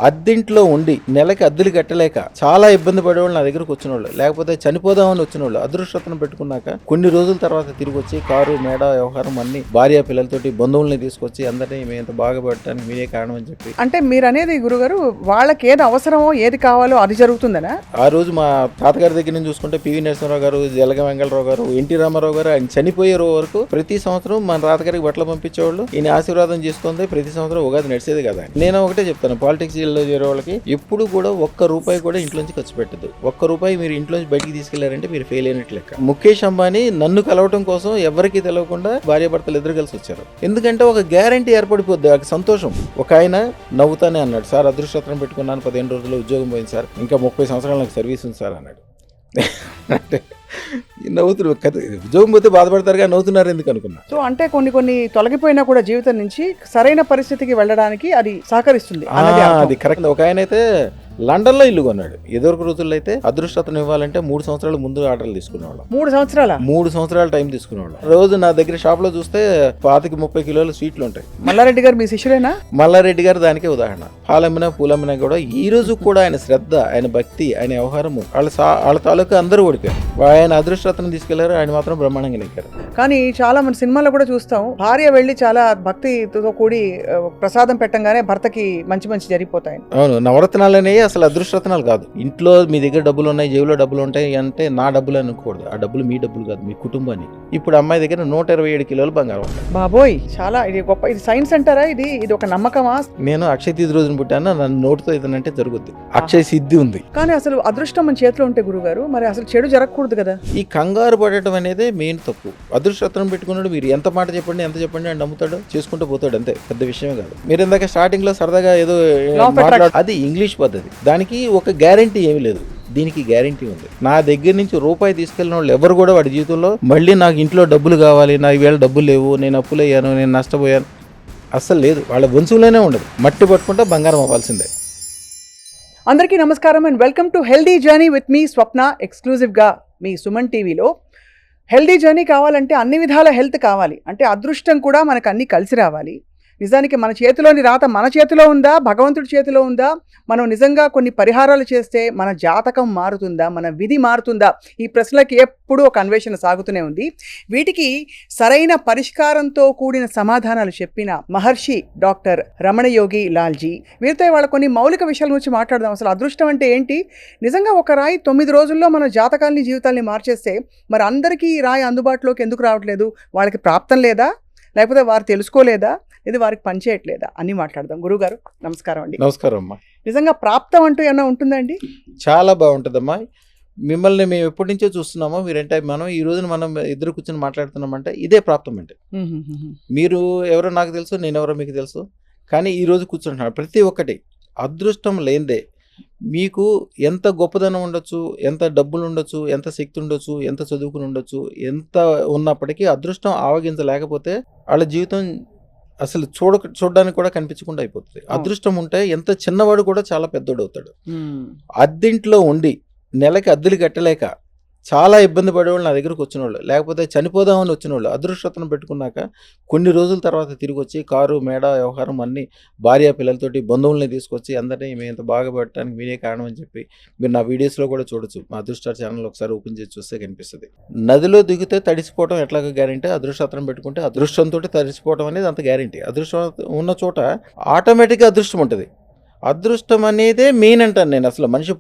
అద్దెంట్లో ఉండి నెలకి అద్దెలు కట్టలేక చాలా ఇబ్బంది పడేవాళ్ళు నా దగ్గరకు వచ్చిన వాళ్ళు, లేకపోతే చనిపోదామని వచ్చిన వాళ్ళు అదృష్టతను పెట్టుకున్నాక కొన్ని రోజుల తర్వాత తిరిగి వచ్చి కారు మేడ వ్యవహారం అన్ని భార్య పిల్లలతోటి బంధువుల్ని తీసుకొచ్చి అందరినీ మేము ఇంత బాగా పెట్టడానికి మీరే కారణం అని చెప్పి. అంటే మీరు అనేది గురుగారు వాళ్ళకి ఏది అవసరమో ఏది కావాలో అది జరుగుతుందనా? ఆ రోజు మా తాతగారి దగ్గర నుంచి చూసుకుంటే పివి నరసింహరావు గారు, జలగ వెంగళరావు గారు, ఎన్టీ రామారావు గారు ఆయన చనిపోయే వరకు ప్రతి సంవత్సరం మన తాతగారికి బట్టలు పంపించేవాళ్ళు. ఈయన ఆశీర్వాదం చేసుకుంది ప్రతి సంవత్సరం ఉగాది నడిచేది కదా. నేను ఒకటే చెప్తాను, పాలిటిక్స్ లో చేరే వాళ్ళకి ఎప్పుడు కూడా ఒక్క రూపాయి కూడా ఇంట్లోంచి ఖర్చు పెట్టదు. ఒక్క రూపాయి మీరు ఇంట్లోంచి బయటికి తీసుకెళ్లారంటే మీరు ఫెయిల్ అయినట్లు లెక్క. ముఖేష్ అంబానీ నన్ను కలవటం కోసం ఎవరికి తెలియకుండా భార్యాభర్తలు ఇద్దరు కలిసి వచ్చారు. ఎందుకంటే ఒక గ్యారంటీ ఏర్పడిపోద్ది, ఒక సంతోషం. ఒక ఆయన నవ్వుతానే అన్నాడు, సార్ అదృష్టం పెట్టుకున్నాను 15 రోజుల్లో ఉద్యోగం పోయింది సార్, ఇంకా 30 సంవత్సరాలు నాకు సర్వీస్ ఉంది సార్ అన్నాడు. అంటే నవ్వుతున్నారు కదా, ఉద్యోగం పోతే బాధపడతారుగా, నవ్వుతున్నారు ఎందుకు అనుకున్నా. సో అంటే కొన్ని తొలగిపోయినా కూడా జీవితం నుంచి సరైన పరిస్థితికి వెళ్ళడానికి అది సహకరిస్తుంది. అది కరెక్ట్. ఒక ఆయన అయితే లండన్ లో ఇల్లు కొన్నాడు. ఎదురు రోజుల్లో అయితే అదృష్టతను ఇవ్వాలంటే 3 సంవత్సరాల ముందు ఆర్డర్లు తీసుకునేవాళ్ళం. 3 సంవత్సరాల టైం తీసుకునేవాళ్ళం. రోజు నా దగ్గర షాప్ లో చూస్తే 25-30 కిలోల స్వీట్లు ఉంటాయి. మల్లారెడ్డి గారు మీ శిష్యులేనా? మల్లారెడ్డి గారు దానికే ఉదాహరణ. పాలమ్మినా పూలమ్మినా కూడా ఈ రోజు కూడా ఆయన శ్రద్ధ, ఆయన భక్తి, ఆయన వ్యవహారము, వాళ్ళ తాలూకా అందరూ ఓడిపోయారు. ఆయన అదృష్టతను తీసుకెళ్లారు, ఆయన మాత్రం బ్రహ్మాండంగా నెక్కారు. కానీ చాలా మంది సినిమాలో కూడా చూస్తాం, భార్య వెళ్ళి చాలా భక్తితో కూడి ప్రసాదం పెట్టంగానే భర్తకి మంచి జరిగిపోతాయి. అవును, నవరత్నాలనే అసలు అదృష్టరత్నాలు కాదు. ఇంట్లో మీ దగ్గర డబ్బులు ఉన్నాయి, జేబులో డబ్బులు ఉంటాయి అంటే నా డబ్బులు అనుకోకూడదు. ఆ డబ్బులు మీ డబ్బులు కాదు, మీ కుటుంబాన్ని. ఇప్పుడు అమ్మాయి దగ్గర 127 కిలోలు బంగారం ఉంటాయి. బాబోయ్, చాలా ఇది గొప్ప. ఇది సైన్స్ అంటారా? ఇది ఒక నమ్మకమా? నేను అక్షయ తిథి రోజున పుట్టాను, నన్ను నోటితో ఇదనంటే జరుగుద్ది. అక్షయ సిద్ధి ఉంది. కానీ అసలు అదృష్టం మన చేతిలో ఉంటే గురుగారు, మరి అసలు చెడు జరగకూడదు కదా. ఈ కంగారు పడటం అనేది మెయిన్ తప్పు. అదృష్టరత్నం పెట్టుకున్నాడు, మీరు ఎంత మాట చెప్పండి, ఎంత చెప్పండి అని నమ్ముతాడు, చేసుకుంటూ పోతాడు, అంతే. పెద్ద విషయమే కాదు. మీరు ఇందాక స్టార్టింగ్ లో సరదాగా ఏదో అది ఇంగ్లీష్ పద్ధతి, దానికి ఒక గ్యారంటీ ఏమీ లేదు. దీనికి గ్యారంటీ ఉంది. నా దగ్గర నుంచి రూపాయి తీసుకెళ్ళిన వాళ్ళు ఎవరు కూడా వాడి జీవితంలో మళ్ళీ నాకు ఇంట్లో డబ్బులు కావాలి, నా ఈవేళ డబ్బులు లేవు, నేను అప్పులయ్యాను, నేను నష్టపోయాను, అస్సలు లేదు. వాళ్ళ వంశంలోనే ఉండదు. మట్టి పట్టుకుంటే బంగారం అవ్వాల్సిందే. అందరికీ నమస్కారం and welcome to healthy journey with మీ స్వప్న, ఎక్స్క్లూజివ్గా మీ సుమన్ టీవీలో. హెల్దీ జర్నీ కావాలంటే అన్ని విధాల హెల్త్ కావాలి, అంటే అదృష్టం కూడా మనకు అన్ని కలిసి రావాలి. నిజానికి మన చేతిలోని రాత మన చేతిలో ఉందా, భగవంతుడి చేతిలో ఉందా? మనం నిజంగా కొన్ని పరిహారాలు చేస్తే మన జాతకం మారుతుందా, మన విధి మారుతుందా? ఈ ప్రశ్నలకి ఎప్పుడూ ఒక అన్వేషణ సాగుతూనే ఉంది. వీటికి సరైన పరిష్కారంతో కూడిన సమాధానాలు చెప్పిన మహర్షి డాక్టర్ రమణయోగి లాల్జీ. వీరితో వాళ్ళ కొన్ని మౌలిక విషయాల గురించి మాట్లాడదాం. అసలు అదృష్టం అంటే ఏంటి? నిజంగా ఒక రాయి 9 రోజుల్లో మన జాతకాల్ని, జీవితాల్ని మార్చేస్తే మరి అందరికీ ఈ రాయి అందుబాటులోకి ఎందుకు రావట్లేదు? వాళ్ళకి ప్రాప్తం లేదా, లేకపోతే వారు తెలుసుకోలేదా, ఇది వారికి పనిచేయట్లేదా అని మాట్లాడదాం. గురుగారు నమస్కారం అండి. నమస్కారం అమ్మా. నిజంగా ప్రాప్తం అంటూ ఏమైనా ఉంటుందండి? చాలా బాగుంటుందమ్మా. మిమ్మల్ని మేము ఎప్పటి నుంచో చూస్తున్నామో, మీరంటే మనం ఈ రోజున మనం ఇద్దరు కూర్చొని మాట్లాడుతున్నామంటే ఇదే ప్రాప్తం అంటే. మీరు ఎవరో నాకు తెలుసు, నేను ఎవరో మీకు తెలుసు, కానీ ఈ రోజు కూర్చుంటున్నాను. ప్రతి ఒక్కటి అదృష్టం లేనిదే. మీకు ఎంత గొప్పదనం ఉండొచ్చు, ఎంత డబ్బులు ఉండొచ్చు, ఎంత శక్తి ఉండొచ్చు, ఎంత చదువుకుని ఉండొచ్చు, ఎంత ఉన్నప్పటికీ అదృష్టం ఆవగించలేకపోతే వాళ్ళ జీవితం అసలు చూడడానికి కూడా కనిపించకుండా అయిపోతుంది. అదృష్టం ఉంటే ఎంత చిన్నవాడు కూడా చాలా పెద్దోడు అవుతాడు. అద్దెంట్లో ఉండి నెలకి అద్దెలు కట్టలేక చాలా ఇబ్బంది పడేవాళ్ళు నా దగ్గరకు వచ్చిన వాళ్ళు, లేకపోతే చనిపోదామని వచ్చిన వాళ్ళు అదృష్టతను పెట్టుకున్నాక కొన్ని రోజుల తర్వాత తిరిగి వచ్చి కారు మేడ వ్యవహారం అన్ని భార్య పిల్లలతోటి బంధువుల్ని తీసుకొచ్చి అందరినీ మేము ఇంత బాగా పెట్టడానికి మీరే కారణం అని చెప్పి మీరు నా వీడియోస్లో కూడా చూడొచ్చు. మా అదృష్ట ఛానల్ ఒకసారి ఓపెన్ చేసి చూస్తే కనిపిస్తుంది. నదిలో దిగితే తడిసిపోవడం ఎట్లాగ గ్యారెంటీ, అదృష్టతను పెట్టుకుంటే అదృష్టంతో తడిసిపోవడం అనేది అంత గ్యారెంటీ. అదృష్టం ఉన్న చోట ఆటోమేటిక్గా అదృష్టం ఉంటుంది. అదృష్టం అనేదే మెయిన్ అంటాను నేను. అసలు మనిషి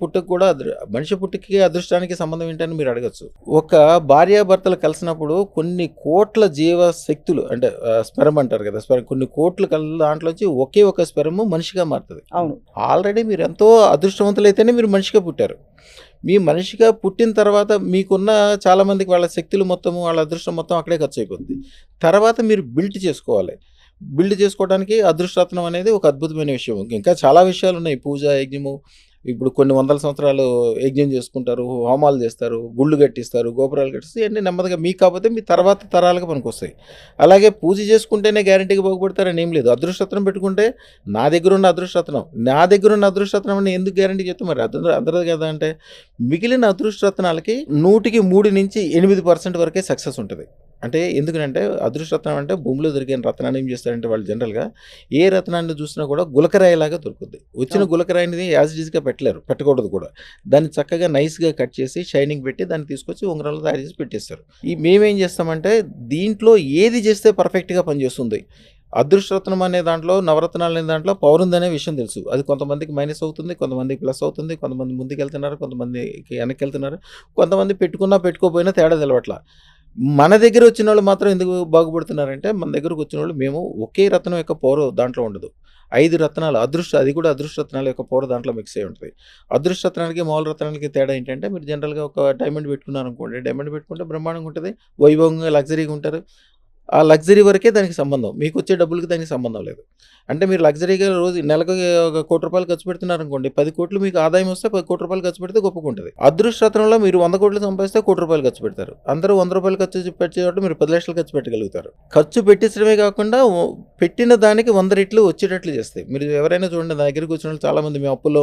పుట్టుకి అదృష్టానికి సంబంధం ఏంటని మీరు అడగచ్చు. ఒక భార్యాభర్తలు కలిసినప్పుడు కొన్ని కోట్ల జీవశక్తులు, అంటే స్పెర్మ్ అంటారు కదా, కొన్ని కోట్లు దాంట్లోంచి ఒకే ఒక స్పెర్మ్ మనిషిగా మారుతుంది. అవును, ఆల్రెడీ మీరు ఎంతో అదృష్టవంతులైతేనే మీరు మనిషిగా పుట్టారు. మీ మనిషిగా పుట్టిన తర్వాత మీకున్న చాలా మందికి వాళ్ళ శక్తులు మొత్తము, వాళ్ళ అదృష్టం మొత్తం అక్కడే ఖర్చు అయిపోతుంది. తర్వాత మీరు బిల్డ్ చేసుకోవాలి. బిల్డ్ చేసుకోవడానికి అదృష్టరత్నం అనేది ఒక అద్భుతమైన విషయం. ఇంకా చాలా విషయాలు ఉన్నాయి. పూజ, యజ్ఞము, ఇప్పుడు కొన్ని 100 సంవత్సరాలు యజ్ఞం చేసుకుంటారు, హోమాలు చేస్తారు, గుళ్ళు కట్టిస్తారు, గోపురాలు కట్టిస్తారు. ఇవన్నీ నెమ్మదిగా మీకు కాకపోతే మీ తర్వాత తరాలకు పనికి వస్తాయి. అలాగే పూజ చేసుకుంటేనే గ్యారెంటీగా బాగుపడతారని ఏం లేదు. అదృష్టరత్నం పెట్టుకుంటే నా దగ్గర ఉన్న అదృష్టరత్నం అని ఎందుకు గ్యారెంటీ చెప్తే మరి అందరూ కదా అంటే, మిగిలిన అదృష్టరత్నాలకి 100కి 3 నుంచి 8% వరకే సక్సెస్ ఉంటుంది. అంటే ఎందుకంటే అదృష్టరత్నం అంటే భూమిలో దొరికిన రత్నాన్ని ఏం చేస్తారంటే వాళ్ళు జనరల్గా ఏ రత్నాన్ని చూసినా కూడా గులకరాయిలాగా దొరుకుతుంది. వచ్చిన గులకరాయిని యాజ్ ఈజ్గా పెట్టకూడదు కూడా. దాన్ని చక్కగా నైస్గా కట్ చేసి షైనింగ్ పెట్టి దాన్ని తీసుకొచ్చి ఉంగరంలో తయారు చేసి పెట్టేస్తారు. మేమేం చేస్తామంటే దీంట్లో ఏది చేస్తే పర్ఫెక్ట్గా పనిచేస్తుంది. అదృష్టరత్నం అనే దాంట్లో, నవరత్నాలు అనే దాంట్లో పవర్ ఉందనే విషయం తెలుసు. అది కొంతమందికి మైనస్ అవుతుంది, కొంతమందికి ప్లస్ అవుతుంది, కొంతమంది ముందుకు వెళ్తున్నారు, కొంతమందికి వెనక్కి వెళ్తున్నారు, కొంతమంది పెట్టుకున్నా పెట్టుకోపోయినా తేడా తెలవట్ల. మన దగ్గర వచ్చిన వాళ్ళు మాత్రం ఎందుకు బాగుపడుతున్నారంటే, మన దగ్గరకు వచ్చిన వాళ్ళు మేము ఒకే రత్నం యొక్క పవర్ దాంట్లో ఉండదు. 5 రత్నాలు అది కూడా అదృష్టరత్నాల యొక్క పవర్ దాంట్లో మిక్స్ అయి ఉంటుంది. అదృష్టరత్నానికి మామూలు రత్నాలకి తేడా ఏంటంటే, మీరు జనరల్గా ఒక డైమండ్ పెట్టుకున్నారనుకోండి, డైమండ్ పెట్టుకుంటే బ్రహ్మాండంగా ఉంటుంది, వైభవంగా లగ్జరీగా ఉంటారు. ఆ లగ్జరీ వరకే దానికి సంబంధం. మీకు వచ్చే డబ్బులకి దానికి సంబంధం లేదు. అంటే మీరు లగ్జరీగా రోజు నెలకు ఒక ₹1,00,00,000 ఖర్చు పెడుతున్నారనుకోండి, 10 కోట్లు మీకు ఆదాయం వస్తే ₹10,00,00,000 ఖర్చు పెడితే గొప్పగుంటది. అదృష్టరత్నంలో మీరు 100 కోట్లు సంపాదిస్తే ₹1,00,00,000 ఖర్చు పెడతారు. అందరూ ₹100 ఖర్చు పెట్టే చోట మీరు 10,00,000 ఖర్చు పెట్టగలుగుతారు. ఖర్చు పెట్టించడమే కాకుండా పెట్టిన దానికి 100 రెట్లు వచ్చేటట్లు చేస్తాయి. మీరు ఎవరైనా చూడండి, నా దగ్గరికి వచ్చిన వాళ్ళు చాలామంది మేము అప్పుల్లో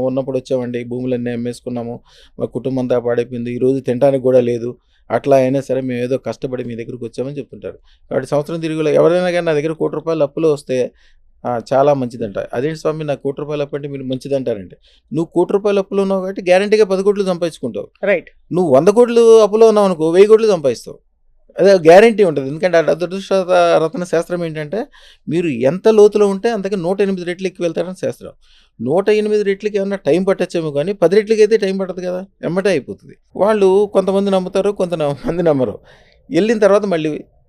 ఉన్నప్పుడు వచ్చామండి, భూములన్నీ అమ్మేసుకున్నాము, మా కుటుంబం అంతా పాడైపోయింది, ఈరోజు తినడానికి కూడా లేదు, అట్లా అయినా సరే మేము ఏదో కష్టపడి మీ దగ్గరికి వచ్చామని చెప్తుంటారు. కాబట్టి సంవత్సరం తిరుగులో ఎవరైనా కానీ నా దగ్గర ₹1,00,00,000 అప్పులో వస్తే చాలా మంచిదంట. అదేంటి స్వామి నాకు ₹1,00,00,000 అప్పు అంటే మీరు మంచిదంటారంటే, నువ్వు ₹1,00,00,000 అప్పులో ఉన్నావు కాబట్టి గ్యారంటీగా 10 కోట్లు సంపాదించుకుంటావు. రైట్. నువ్వు 100 కోట్లు అప్పులో ఉన్నావు అనుకో, 1000 కోట్లు సంపాదిస్తావు. అదే గ్యారంటీ ఉంటుంది. ఎందుకంటే అదృష్ట రత్న శాస్త్రం ఏంటంటే, మీరు ఎంత లోతులో ఉంటే అంతకి 108 రెట్లు ఎక్కువ వెళ్తారని శాస్త్రం. 108 రెట్లకి ఏమన్నా టైం పట్టచ్చేమో కానీ 10 రెట్లకి అయితే టైం పట్టదు కదా, ఎమ్మటే అయిపోతుంది. వాళ్ళు కొంతమంది నమ్ముతారు, కొంతమంది నమ్మరు. వెళ్ళిన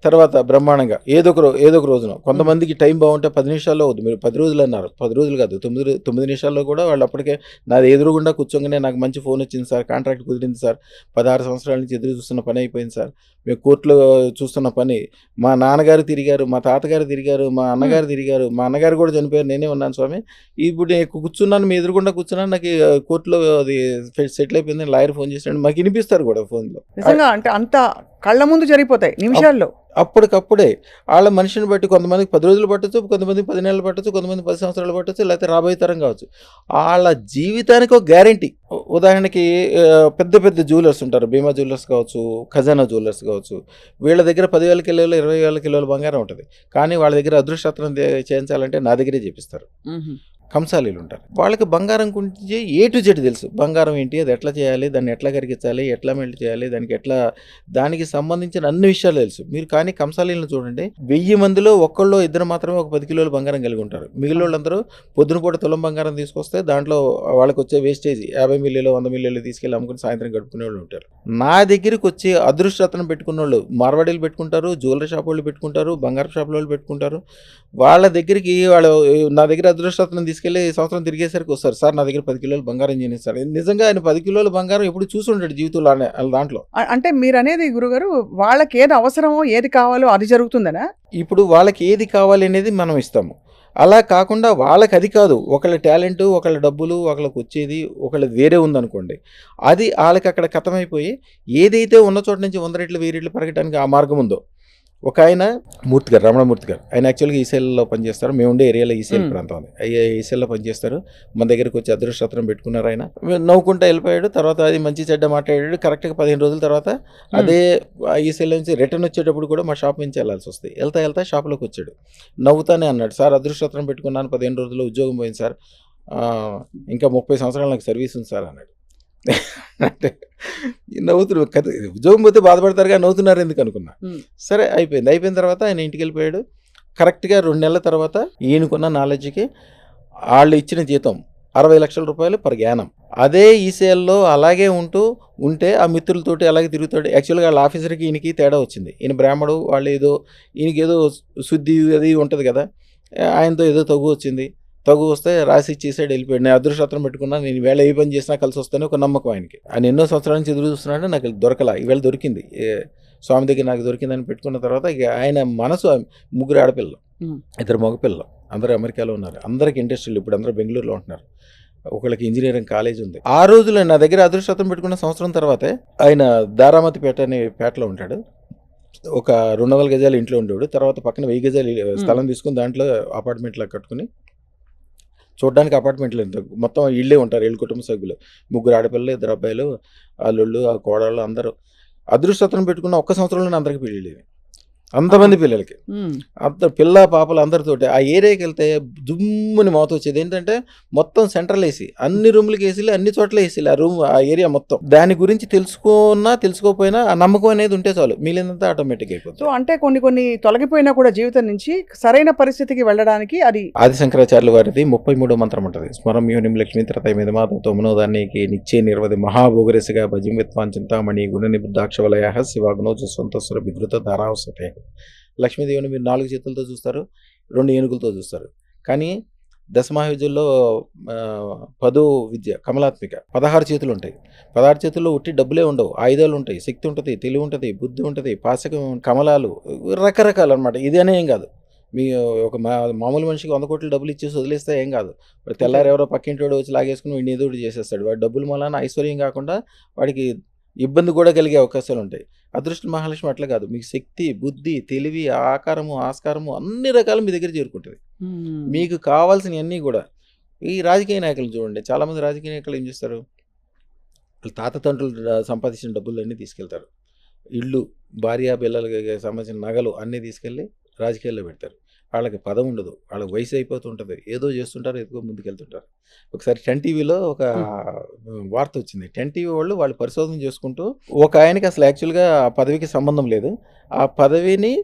తర్వాత బ్రహ్మాండంగా ఏదో ఒక రోజున కొంతమందికి టైం బాగుంటే 10 నిమిషాల్లో అవుతుంది. మీరు 10 రోజులు అన్నారు, 10 రోజులు కాదు, 9 నిమిషాల్లో కూడా వాళ్ళు అప్పటికే నాది ఎదురుగుండా కూర్చోగానే నాకు మంచి ఫోన్ వచ్చింది సార్, కాంట్రాక్ట్ కుదిరింది సార్, 16 సంవత్సరాల నుంచి ఎదురు చూస్తున్న పని అయిపోయింది సార్, మేము కోర్టులో చూస్తున్న పని, మా నాన్నగారు తిరిగారు, మా తాతగారు తిరిగారు, మా అన్నగారు తిరిగారు, మా అన్నగారు కూడా చనిపోయారు, నేనే ఉన్నాను స్వామి, ఇప్పుడు నేను కూర్చున్నాను, మీ ఎదురుగుండా కూర్చున్నాను, నాకు కోర్టులో అది సెటిల్ అయిపోయింది, లాయర్ ఫోన్ చేసినాడు, మాకు వినిపిస్తారు కూడా ఫోన్లో. నిజంగా అంటే అంత కళ్ళ ముందు జరిగిపోతాయి నిమిషాల్లో. అప్పటికప్పుడే వాళ్ళ మనిషిని బట్టి కొంతమందికి 10 రోజులు పట్టచ్చు, కొంతమందికి 10 నెలలు పట్టచ్చు, కొంతమంది 10 సంవత్సరాలు పట్టచ్చు, లేకపోతే రాబోయే తరం కావచ్చు. వాళ్ళ జీవితానికి ఒక గ్యారంటీ. ఉదాహరణకి పెద్ద జ్యువెలర్స్ ఉంటారు, భీమా జ్యువెలర్స్ కావచ్చు, ఖజానా జ్యువెలర్స్ కావచ్చు, వీళ్ళ దగ్గర 10,000 కిలోలు 20,000 కిలోల బంగారం ఉంటుంది. కానీ వాళ్ళ దగ్గర అదృష్టరత్నం చేయించాలంటే నా దగ్గరే చేపిస్తారు. కంసాలీలు ఉంటారు, వాళ్ళకి బంగారం గురించి ఏ టు జెడ్ తెలుసు. బంగారం ఏంటి, అది ఎట్లా చేయాలి, దాన్ని ఎట్లా కరిగించాలి, ఎట్లా మెల్ట్ చేయాలి, దానికి సంబంధించిన అన్ని విషయాలు తెలుసు. మీరు కానీ కంసాలీలను చూడండి, 1000 మందిలో ఒక్కళ్ళు ఇద్దరు మాత్రమే ఒక 10 కిలోల బంగారం కలిగి ఉంటారు. మిగిలిన వాళ్ళందరూ పొద్దున పూట తులం బంగారం తీసుకొస్తే దాంట్లో వాళ్ళకి వచ్చే వేస్టేజ్ 50 మిల్లీలు 100 మిల్లీలు తీసుకెళ్ళి అమ్ముకుని సాయంత్రం గడుపుకునే వాళ్ళు ఉంటారు. నా దగ్గరికి వచ్చి అదృష్టరత్నం పెట్టుకున్న వాళ్ళు మార్వాడీలు పెట్టుకుంటారు, జ్యువెలరీ షాప్ వాళ్ళు పెట్టుకుంటారు, బంగారు షాపుల వాళ్ళు పెట్టుకుంటారు. వాళ్ళ దగ్గరికి నా దగ్గర అదృష్టరత్నం తీసుకెళ్ళి సంవత్సరం తిరిగేసరికి వస్తారు, సార్ నా దగ్గర 10 కిలోలు బంగారం చేస్తారు. నిజంగా ఆయన 10 కిలోల బంగారం ఎప్పుడు చూసి ఉంటాడు జీవితంలో దాంట్లో. అంటే మీరు అనేది గురుగారు, వాళ్ళకి ఏది అవసరమో ఏది కావాలో అది జరుగుతుందనా? ఇప్పుడు వాళ్ళకి ఏది కావాలి అనేది మనం ఇస్తాము. అలా కాకుండా వాళ్ళకి అది కాదు, ఒకళ్ళ టాలెంట్, ఒకళ్ళ డబ్బులు, ఒకళ్ళకి వచ్చేది ఒకళ్ళది వేరే ఉందనుకోండి, అది వాళ్ళకి అక్కడ కథమైపోయి ఏదైతే ఉన్న చోట నుంచి 100 రెట్లు 1000 రెట్లు పెరగడానికి ఆ మార్గం ఉందో. ఒక ఆయన రమణమూర్తి గారు, ఆయన యాక్చువల్గా ఈసీఎల్లో పనిచేస్తారు. మేము ఉండే ఏరియాలో ఈసీఎల్ ప్రాంతం ఉంది, ఈసీఎల్లో పనిచేస్తారు. మన దగ్గరికి వచ్చి అదృష్టరత్నం పెట్టుకున్నారు. ఆయన నవ్వుకుంటూ వెళ్ళిపోయాడు. తర్వాత అది మంచి చెడ్డ మాట్లాడాడు. కరెక్ట్గా 15 రోజుల తర్వాత అదే ఈసీఎల్ నుంచి రిటర్న్ వచ్చేటప్పుడు కూడా మా షాప్ నుంచి వెళ్ళాల్సి వస్తుంది. వెళ్తా షాప్లోకి వచ్చాడు, నవ్వుతానే అన్నాడు, సార్ అదృష్టరత్నం పెట్టుకున్నాను, 15 రోజుల్లో ఉద్యోగం పోయింది సార్, ఇంకా 30 సంవత్సరాలు నాకు సర్వీస్ ఉంది సార్ అన్నాడు. అంటే నవ్వుతున్నారు కదా, ఉద్యోగం పోతే బాధపడతారు కానీ నవ్వుతున్నారు ఎందుకు అనుకున్నా. సరే అయిపోయిన తర్వాత ఆయన ఇంటికి వెళ్ళిపోయాడు. కరెక్ట్గా 2 నెలల తర్వాత ఈయనకున్న నాలెడ్జ్కి వాళ్ళు ఇచ్చిన జీతం 60 లక్షల రూపాయలు పర్ యానం. అదే ఈసీఎల్లో అలాగే ఉంటే ఆ మిత్రులతోటి అలాగే తిరుగుతాడు. యాక్చువల్గా వాళ్ళ ఆఫీసర్కి ఈయనకి తేడా వచ్చింది. ఈయన బ్రాహ్మడు, వాళ్ళు ఈయనకి ఏదో శుద్ధి అది ఉంటుంది కదా, ఆయనతో ఏదో తగు వస్తే రాసి ఇచ్చేసాడు, వెళ్ళిపోయాడు. నేను అదృష్టరత్నం పెట్టుకున్నా, నేను ఈవేళ ఏ పని చేసినా కలిసి వస్తానే ఒక నమ్మకం ఆయనకి. ఆయన ఎన్నో సంవత్సరాల నుంచి ఎదురు చూస్తున్నాడు, నాకు దొరకలా, ఈవేళ దొరికింది, స్వామి దగ్గర నాకు దొరికిందని పెట్టుకున్న తర్వాత ఇక ఆయన మనసు 3 ఆడపిల్లలు 2 మగపిల్లలు, అందరూ అమెరికాలో ఉన్నారు, అందరికి ఇండస్ట్రీలు, ఇప్పుడు అందరూ బెంగళూరులో ఉంటున్నారు, ఒకళ్ళకి ఇంజనీరింగ్ కాలేజ్ ఉంది. ఆ రోజులో నా దగ్గర అదృష్టరత్నం పెట్టుకున్న సంవత్సరం తర్వాతే ఆయన దారామతి పేట అనే పేటలో ఉంటాడు. ఒక 200 గజాలు ఇంట్లో ఉండేవాడు. తర్వాత పక్కన 1000 గజాలు స్థలం తీసుకుని దాంట్లో అపార్ట్మెంట్లో కట్టుకుని, చూడడానికి అపార్ట్మెంట్లు మొత్తం ఇళ్ళే ఉంటారు, 7 కుటుంబ సభ్యులు, 3 ఆడపిల్లలు 2 అబ్బాయిలు, అల్లుళ్ళు, ఆ కోడళ్ళు అందరూ. అదృష్టరత్నం పెట్టుకున్న ఒక్క సంవత్సరంలోనే అందరికి పెళ్ళి, అంతమంది పిల్లలకి, అంత పిల్ల పాపలు అందరితోటి ఆ ఏరియాకి వెళ్తే దుమ్ముని మోత వచ్చేది. ఏంటంటే మొత్తం సెంట్రల్ ఏసీ, అన్ని రూమ్లకి ఏసీలు, అన్ని చోట్ల ఏసీలు, ఆ ఏరియా మొత్తం. దాని గురించి తెలుసుకోకపోయినా ఆ నమ్మకం అనేది ఉంటే చాలు, మిగిలినంతా ఆటోమేటిక్ అయిపోతుంది. సో అంటే కొన్ని తొలగిపోయినా కూడా జీవితం నుంచి సరైన పరిస్థితికి వెళ్ళడానికి అది ఆది శంకరాచార్యుల వారిది 33వ మంత్రం ఉంటుంది. స్మరం యోనిం లక్ష్మీ త్రతయ మిదమాతో మనోదానికి నిత్యే నిర్వధి మహాభోగరసిగా భజిమిత్వాన్ చింతామణి గుణ నిబుద్ధాక్షవలయ శివాగ్నోజ సొంతస్వర విధృత ధారావసతే. లక్ష్మీదేవిని మీరు 4 చేతులతో చూస్తారు, 2 ఏనుగులతో చూస్తారు. కానీ దశమహావిద్యల్లో 10వ విద్య కమలాత్మిక 16 చేతులు ఉంటాయి. 16 చేతుల్లో ఉట్టి డబ్బులే ఉండవు, ఆయుధాలు ఉంటాయి, శక్తి ఉంటుంది, తెలివి ఉంటుంది, బుద్ధి ఉంటుంది, పాశకం, కమలాలు, రకరకాలు అనమాట. ఇది అనే ఏం కాదు, మీ ఒక మామూలు మనిషికి 100 కోట్ల డబ్బులు ఇచ్చేసి వదిలేస్తే ఏం కాదు. తెల్లారు ఎవరో పక్కింటోడు వచ్చి లాగేసుకుని వీడిని ఏదో చేసేస్తాడు. వాడి డబ్బులు మూలాన ఐశ్వర్యం కాకుండా వాడికి ఇబ్బంది కూడా కలిగే అవకాశాలు ఉంటాయి. అదృష్ట మహాలక్ష్మి అట్లా కాదు, మీకు శక్తి, బుద్ధి, తెలివి, ఆకారము, ఆస్కారము అన్ని రకాలు మీ దగ్గర చేరుకుంటుంది. మీకు కావాల్సినవన్నీ కూడా. ఈ రాజకీయ నాయకులు చూడండి, చాలామంది రాజకీయ నాయకులు ఏం చేస్తారు, తాత తండ్రులు సంపాదించిన డబ్బులన్నీ తీసుకెళ్తారు. ఇళ్ళు, భార్య పిల్లలకి సంబంధించిన నగలు అన్నీ తీసుకెళ్ళి రాజకీయాల్లో పెడతారు. వాళ్ళకి పదం ఉండదు, వాళ్ళకి వయసు అయిపోతుంటుంది, ఏదో చేస్తుంటారు, ఏదో ముందుకెళ్తుంటారు. ఒకసారి 10 టీవీలో ఒక వార్త వచ్చింది. 10 టీవీ వాళ్ళు పరిశోధన చేసుకుంటూ ఒక ఆయనకి అసలు యాక్చువల్గా ఆ పదవికి సంబంధం లేదు, ఆ పదవిని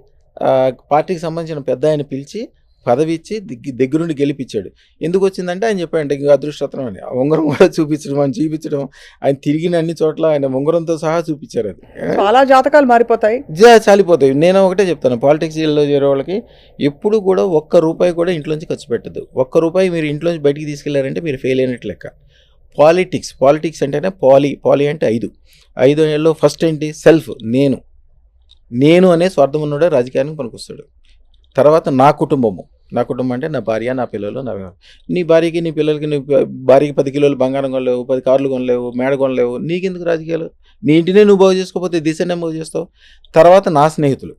పార్టీకి సంబంధించిన పెద్ద ఆయన పిలిచి పదవి ఇచ్చి దగ్గరుండి గెలిపించాడు. ఎందుకు వచ్చిందంటే ఆయన చెప్పాడు ఇంకా అదృష్టరత్నం అని. ఆ ఉంగరం కూడా చూపించడం ఆయన తిరిగిన అన్ని చోట్ల ఆయన ఉంగరంతో సహా చూపించారు. అది చాలా జాతకాలు మారిపోతాయి, చాలిపోతాయి. నేను ఒకటే చెప్తాను, పాలిటిక్స్లో చేరే వాళ్ళకి ఎప్పుడు కూడా ₹1 కూడా ఇంట్లోంచి ఖర్చు పెట్టద్దు. ₹1 మీరు ఇంట్లోంచి బయటికి తీసుకెళ్లారంటే మీరు ఫెయిల్ అయినట్టు లెక్క. పాలిటిక్స్ అంటేనే పాలి అంటే 5 ఏళ్ళలో ఫస్ట్ ఏంటి, సెల్ఫ్, నేను అనే స్వార్థం ఉన్నోడే రాజకీయానికి పనికొస్తాడు. తర్వాత నా కుటుంబం అంటే నా భార్య, నా పిల్లలు, నీ భార్యకి, నీ పిల్లలకి, నీ భార్యకి 10 కిలోలు బంగారం కొనలేవు, 10 కార్లు కొనలేవు, మేడ కొనలేవు, నీకెందుకు రాజకీయాలు? నీ ఇంటినే నువ్వు బాగు చేసుకోకపోతే దిశనే బాగు చేస్తావు. తర్వాత నా స్నేహితులు,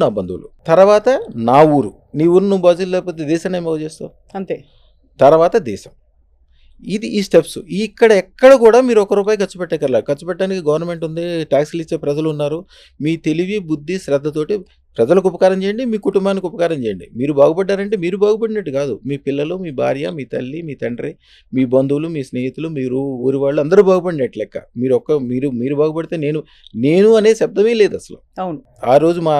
నా బంధువులు, తర్వాత నా ఊరు, నీ ఊరు నువ్వు బాగు లేకపోతే దేశాన్ని బాగు చేస్తావు, అంతే. తర్వాత దేశం. ఈ స్టెప్స్. ఎక్కడ కూడా మీరు ₹1 ఖర్చు పెట్టగలరు. ఖర్చు పెట్టడానికి గవర్నమెంట్ ఉంది, ట్యాక్స్లు ఇచ్చే ప్రజలు ఉన్నారు. మీ తెలివి, బుద్ధి, శ్రద్ధతోటి ప్రజలకు ఉపకారం చేయండి, మీ కుటుంబానికి ఉపకారం చేయండి. మీరు బాగుపడ్డారంటే మీరు బాగుపడినట్టు కాదు, మీ పిల్లలు, మీ భార్య, మీ తల్లి, మీ తండ్రి, మీ బంధువులు, మీ స్నేహితులు, మీరు ఊరి వాళ్ళు అందరూ బాగుపడినట్టు లెక్క. మీరు బాగుపడితే నేను అనే శబ్దమే లేదు అసలు. అవును. ఆ రోజు మా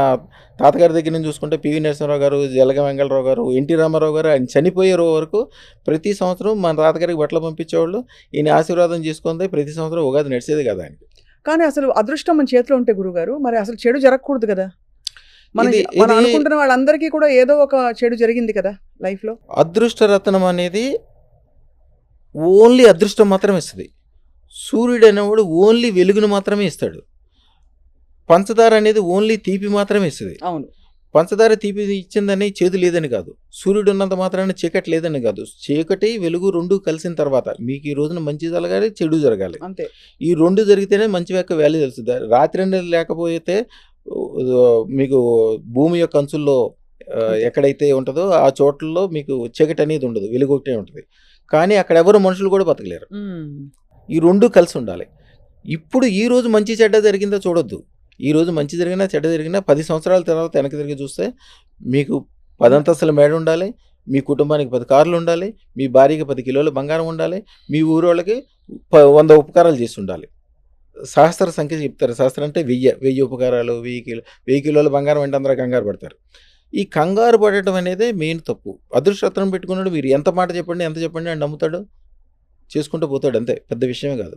తాతగారి దగ్గర నుంచి చూసుకుంటే పివి నరసింహారావు గారు, జలగ వెంగళరావు గారు, ఎన్టీ రామారావు గారు, ఆయన చనిపోయే వరకు ప్రతి సంవత్సరం మన తాతగారికి బట్టలు పంపించేవాళ్ళు. ఈయన ఆశీర్వాదం చేసుకుంది ప్రతి సంవత్సరం ఉగాది నడిచేది కదా ఆయనకి. కానీ అసలు అదృష్టం మన చేతిలో ఉంటే గురుగారు, మరి అసలు చెడు జరగకూడదు కదా. మనం అనుకుంటున్న వాళ్ళందరికీ కూడా ఏదో ఒక చెడు జరిగింది కదా లైఫ్లో. అదృష్టరత్నం అనేది ఓన్లీ అదృష్టం మాత్రమే ఇస్తుంది. సూర్యుడు అనేవాడు ఓన్లీ వెలుగును మాత్రమే ఇస్తాడు. పంచదార అనేది ఓన్లీ తీపి మాత్రమే ఇస్తుంది. అవును, పంచదార తీపి ఇచ్చిందని చేదు లేదని కాదు, సూర్యుడు ఉన్నంత మాత్రాన చీకటి లేదని కాదు. చీకటి, వెలుగు 2 కలిసిన తర్వాత మీకు ఈ రోజున మంచి జరగాలి, చెడు జరగాలి. అంతే. ఈ 2 జరిగితేనే మంచి యొక్క వాల్యూ తెలుస్తుంది. రాత్రి అనేది లేకపోతే మీకు భూమి యొక్క అంచుల్లో ఎక్కడైతే ఉంటుందో ఆ చోట్లలో మీకు చీకటి అనేది ఉండదు, వెలుగు ఒకటే ఉంటుంది. కానీ అక్కడ ఎవరు మనుషులు కూడా బతకలేరు. ఈ 2 కలిసి ఉండాలి. ఇప్పుడు ఈ రోజు మంచి చెడ్డ జరిగిందో చూడొద్దు. ఈ రోజు మంచి జరిగినా చెడ్డ జరిగినా 10 సంవత్సరాల తర్వాత వెనక్కి తిరిగి చూస్తే మీకు 10 అంతస్తుల మేడ ఉండాలి, మీ కుటుంబానికి 10 కార్లు ఉండాలి, మీ భార్యకి 10 కిలోల బంగారం ఉండాలి, మీ ఊరోళ్ళకి 100 ఉపకారాలు చేసి ఉండాలి. సహస్ర సంఖ్య చెప్తారు. సహస్రం అంటే 1000 ఉపకారాలు, 1000 కిలోల బంగారం అంటే అందరూ కంగారు పడతారు. ఈ కంగారు పడటం అనేది మెయిన్ తప్పు. అదృష్టరత్నం పెట్టుకున్నాడు, మీరు ఎంత మాట చెప్పండి అని నమ్ముతాడు, చేసుకుంటూ పోతాడు, అంతే. పెద్ద విషయమే కాదు.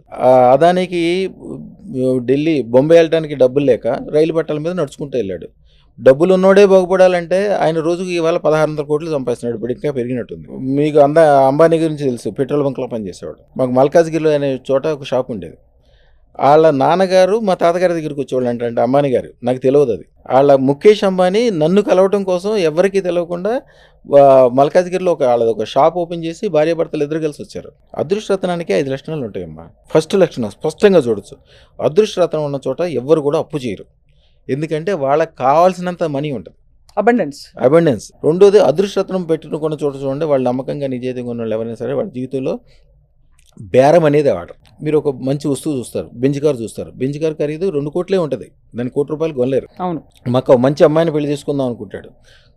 అదానికి ఢిల్లీ, బొంబాయి వెళ్ళడానికి డబ్బులు లేక రైలు పట్టాల మీద నడుచుకుంటూ వెళ్ళాడు. డబ్బులు ఉన్నోడే బాగుపడాలంటే ఆయన రోజుకి ఇవాళ 1600 కోట్లు సంపాదిస్తున్నాడు. ఇప్పుడు ఇంకా పెరిగినట్టుంది. మీకు అంబానీ గురించి తెలుసు, పెట్రోల్ బంక్లో పనిచేసేవాడు. మాకు మల్కాజ్గిరిలో అనే చోట ఒక షాప్ ఉండేది. వాళ్ళ నాన్నగారు మా తాతగారి దగ్గరికి వచ్చేవాళ్ళు అంటే అంబానీ గారు, నాకు తెలియదు అది. వాళ్ళ ముఖేష్ అంబానీ నన్ను కలవటం కోసం ఎవరికీ తెలియకుండా మల్కాజ్గిరిలో వాళ్ళది ఒక షాప్ ఓపెన్ చేసి భార్యాభర్తలు ఇద్దరు కలిసి వచ్చారు. అదృష్టరత్నానికి 5 లక్షణాలు ఉంటాయమ్మా. ఫస్ట్ లక్షణం స్పష్టంగా చూడొచ్చు, అదృష్టరత్నం ఉన్న చోట ఎవ్వరు కూడా అప్పు చేయరు. ఎందుకంటే వాళ్ళకి కావాల్సినంత మనీ ఉంటుంది, అబండెన్స్. రెండోది, అదృష్టరత్నం పెట్టుకున్న చోట చూడండి, వాళ్ళు నమ్మకంగా నిజాయితీగా ఉన్న వాళ్ళు ఎవరైనా సరే వాళ్ళ జీవితంలో బేరం అనేది వాడరు. మీరు ఒక మంచి వస్తువు చూస్తారు, బెంజ్ కార్ చూస్తారు, బెంజ్ కార్ ఖరీదు 2 కోట్లే ఉంటుంది, దాన్ని ₹1 కొనలేరు. అవును. మాకు ఒక మంచి అమ్మాయిని పెళ్లి చేసుకుందాం అనుకుంటాడు,